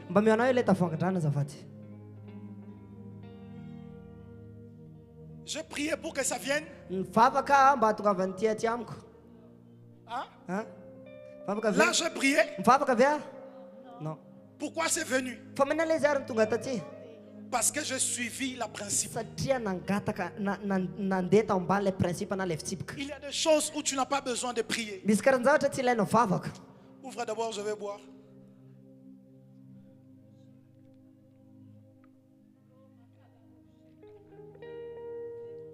J'ai prié pour que ça vienne. Hein? Là, j'ai prié. Non. Pourquoi c'est venu? Parce que j'ai suivi la principe. Il y a des choses où tu n'as pas besoin de prier. Ouvre d'abord, je vais boire.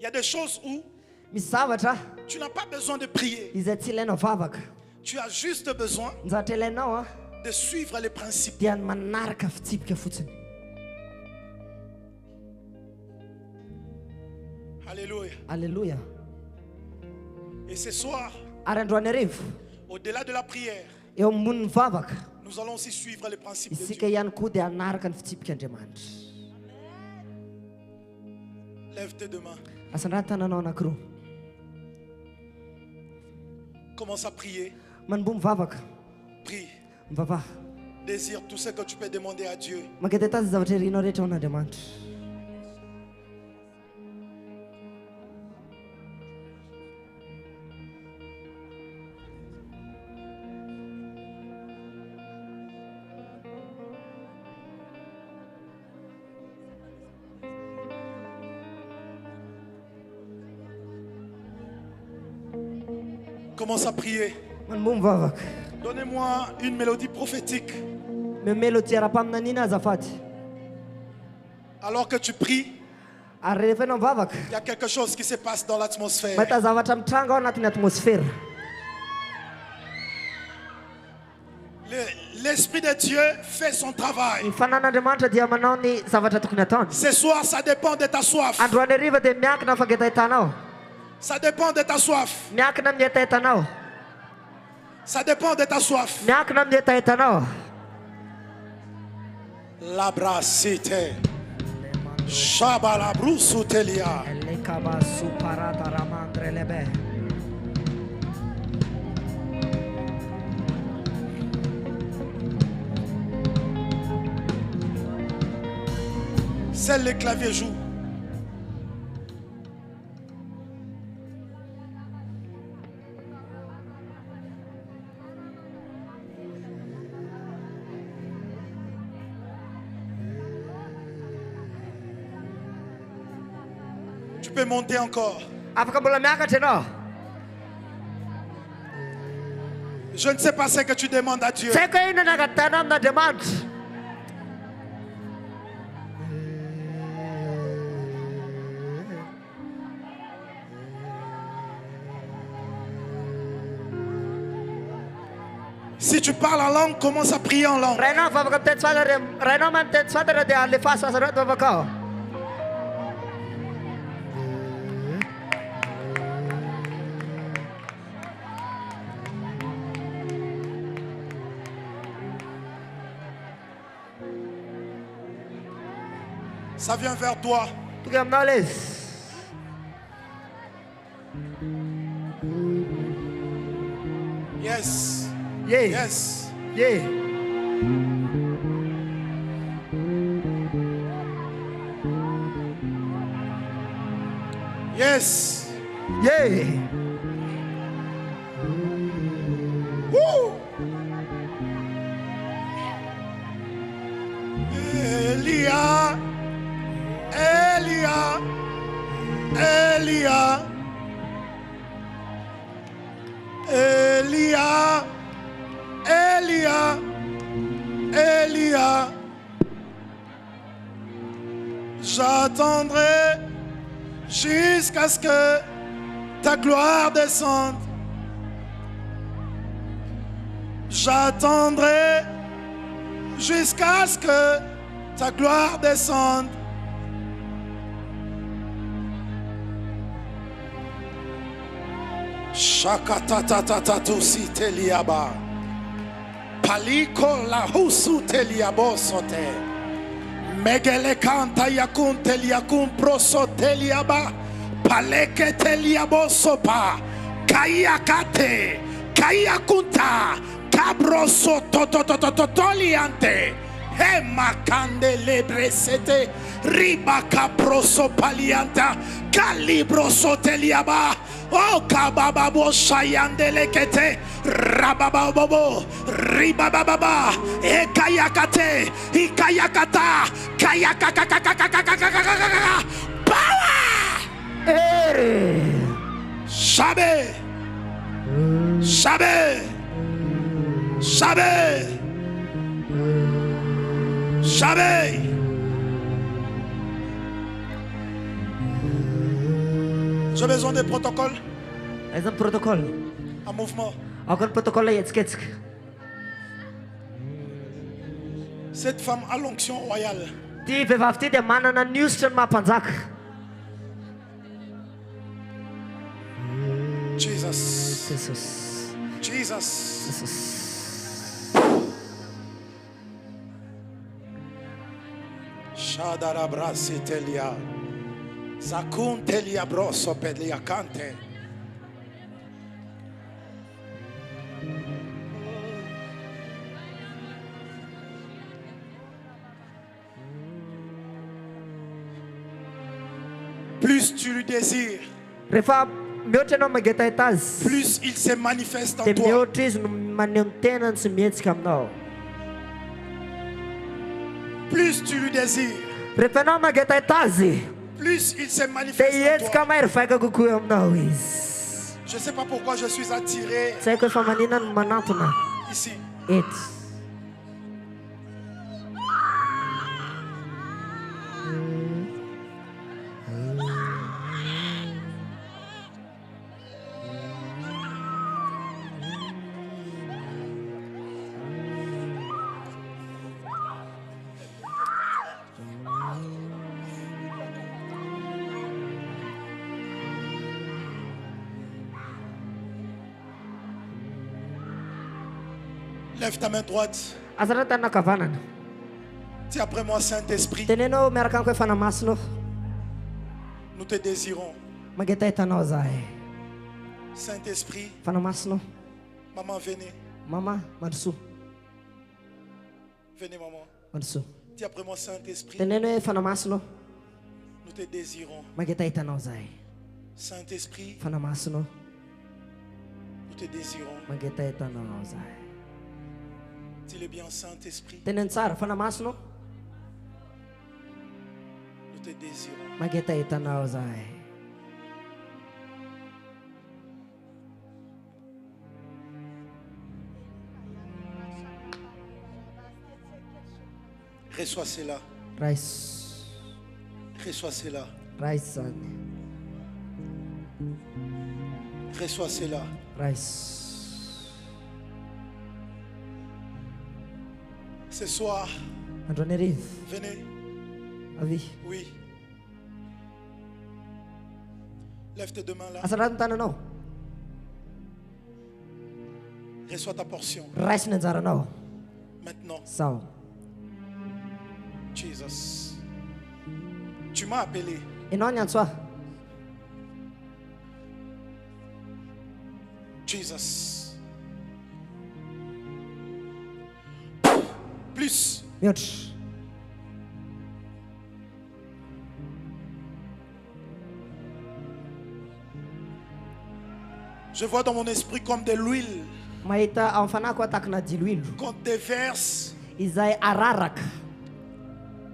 Il y a des choses où tu n'as pas besoin de prier. Tu as juste besoin de suivre les principes. Alléluia. Alléluia. Et ce soir, au-delà de la prière, nous allons aussi suivre les principes de Dieu. Lève tes deux mains. Commence à prier. Prie. Désire tout ce que tu peux demander à Dieu. commence à prier. Manmum-vavaka. Donnez-moi une mélodie prophétique. Me melody ara-paminaniana azafady. Alors que tu pries, Ary rehefa ianao mivavaka, il y a quelque chose qui se passe dans l'atmosphère. mahita zavatra mitranga ao anatin'ny atmosfera. L'Esprit de Dieu fait son travail. Ny fanan'Andriamanitra dia manao ny zavatra tokony ataony. Ce soir, ça dépend de ta soif. Androany hariva dia miankina fangetahitanao. Ça dépend de ta soif. Miankina amin'ny etahitanao. Ça dépend de ta soif. Miankina amin'ny etahitanao. La brasite. Shabala brusutelia. Elekaba suparata ramandre lebe. Seul les claviers jouent. Tu peux monter encore. Afaka mbola miakatra ianao. Je ne sais pas ce que tu demandes à Dieu. Tsy haiko hoe inona nagatahinao amin'Andriamanitra. Si tu parles en langue, commence à prier en langue. Raha ianao mivavaka mitety fantatra, raha ianao mitety fantatra dia alefa sasareo mivavaka ao. Ça vient vers toi. Tukia aminao ilay izy. Yes. Ye. Yes. Ye. Yes. Ye. Woo. Elia. Elia. Elia. Elia. Elia. Elia. J'attendrai jusqu'à ce que ta gloire descende. J'attendrai jusqu'à ce que ta gloire descende. Shakatatatatu si teliaba. Paliko la husu teliabo sote. Megele kanta yakun teliakun proso teliaba. Paleke teliabo sopa. Kayakate. Kayakunta. Cabroso totototoliante. Hema candele bresete. Riba caproso palianta. Calibroso teliaba. Oh kabababo shayandele kete. Rabababobo. Ribababa. Ekayakate. Ikayakata. Kayakakakakakakakakakakaka. Power. Shabe. Shabe. Shabe. Shabe. J'ai besoin de protocole Aiza ny protocole. en mouvement. Ako ny protocole ihetsiketsika. Cette femme a l'onction royale. Ty vehivavy ty dia manana ny ositra ny mahampanjaka. Jesus. Jesus. Jesus. Jesus. Shadara brasitelia. Zakun telia broso pelia cante. Plus tu lui désires, Rehefa mihoatra ianao mangetahita azy, plus il se manifeste en dia toi. mihoatra izy no maneho ny tenany sy mihetsika aminao. Plus tu lui désires, Rehefa ianao mangetahita azy, plus il se dia manifeste en hihetsika toi. mahery vaika kokoa aminao izy. Je ne sais pas pourquoi je suis attiré Tsy haiko efa manina no manantona ici. eto. Lève ta main droite. Azara tanana kavanana. Dis après moi, Saint-Esprit, Tenenao miaraka amiko efa namasino. nous te désirons. Mageta hitanao zahay. Saint-Esprit, Fanamasino. maman, venez. Mama, mandrosoa. Venez, maman. Mandrosoa. Dis après moi, Saint-Esprit, Teneno hoe fanamasino. nous te désirons. Mageta hitanao zahay. Saint-Esprit, Fanamasino. nous te désirons. Mageta hitanao zahay. Dis-le bien, Saint-Esprit, Teneno tsara fanamasino. nous te désirons. Mageta hitanao zahay. Reçois cela. Rais. Reçois cela. Rais zany. Reçois cela. Rais. Ce soir, Andro any arivo. venez. Avy. Oui. Lève tes deux mains là. Asarato ny tananao. Reçois ta portion. Raisy ny anjaranao. Maintenant, Sao. Jesus. Tu m'as appelé. Ianao ny antso aho. Jesus. Plus. Mihoatra. Je vois dans mon esprit comme de l'huile Mahita ao amin'ny fanahiko atakina diloilo. qu'on déverse Izay araraka.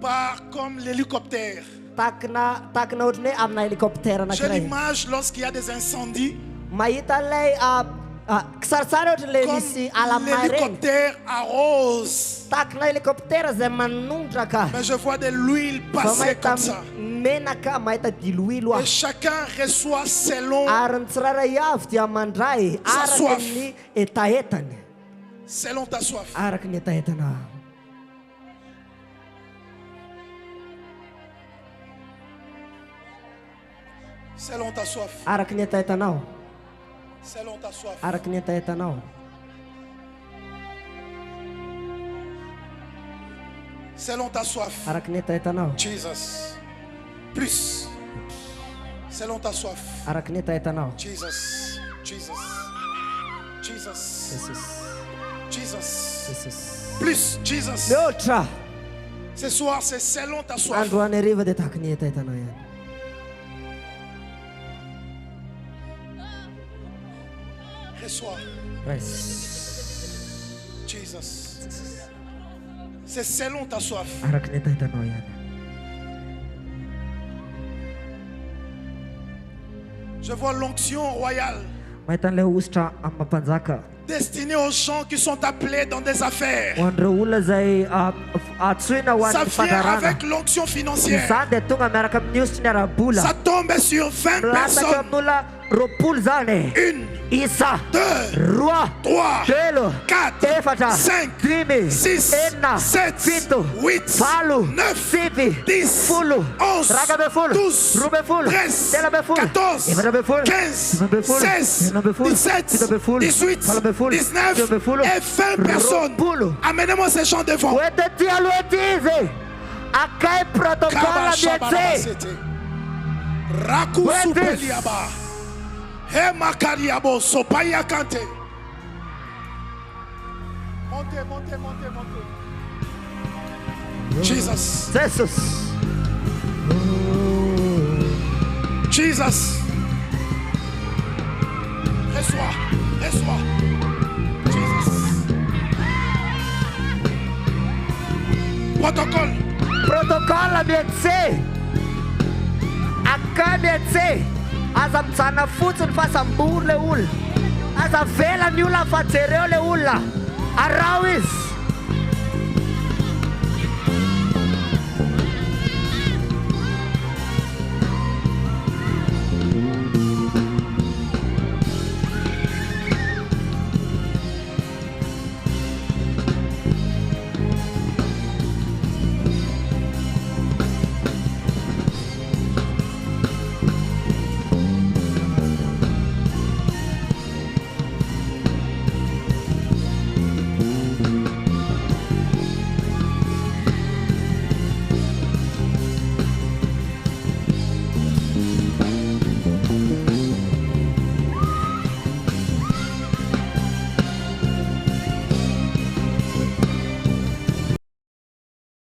par comme l'hélicoptère. Takina ohatrany hoe amina helikoptera J'ai anankiray. l'image lorsqu'il y a des incendies, Mahita ilay kisarisary ohatrany le misy comme alamay reny. l'hélicoptère arrose. Takina helikoptera izay manondraka. Mais je vois de l'huile Fa passer mahita comme ça. menaka, mahita diloilo Et aho. chacun reçoit selon, Ary ny tsirairay avy dia mandray Sa soif. araky ny etaetany. selon ta soif. Araky ny etaetana. Selon ta soif. Araky ny etaetanao. Selon ta soif. Araky ny etaetanao. Selon ta soif. Araky ny etaetanao. Jesus. Plus. Selon ta soif. Araky ny etaetanao. Jesus. Jesus. Jesus. Jesus. Jesus. Jesus. Plus. Jesus. Mihoatra. Ce soir, c'est selon ta soif. Androany hariva dia tahaky ny etaetanao ihany. Reçois. Rais. Jesus. C'est selon ta soif. Araky ny etaetanao ihany. Je vois l'onction royale Mahita an'ilay ositra amin'ny mampanjaka. destinée aux gens qui sont appelés dans des affaires. Ho an'ireo olona izay atsoina ho Ça an'ny vient fandarana. avec l'onction financière. Izany dia tonga miaraka amin'ny ositry ny arabola. Ça tombe sur 20 Milasaka personnes. amin'olona roapolo zany. Une, Isa. deux, Roa. trois, Telo. quatre, Efatra. cinq, Dimy. six, Enina. sept, Fito. huit, Valo. neuf, Sivy. 10, Folo. 11, Raka amby folo. 12, Roa amby folo. 13, Telo amby folo. 14, Efatra amby folo. 15, Dimy amby folo. 16, Enina amby folo. 17, Fito amby folo. 18, Valo amby folo. 19 Dimy amby folo. et 20 personnes. Roapolo. Amenez-moi ces gens devant. Oetety aloha ety izy. Akay protocole mietse. Kabashabarabasete. Rakusupeliaba. Hemakariabo sopayakante. Montez, montez, montez, montez. Jesus. Jesus. Jesus. Reçois. Reçois. Jesus. Protocole. Protocole mietse. Akay mietse. aza mijanona fotsiny fa sambony le olona, aza vela ny olona fa jereo le olona, arao izy.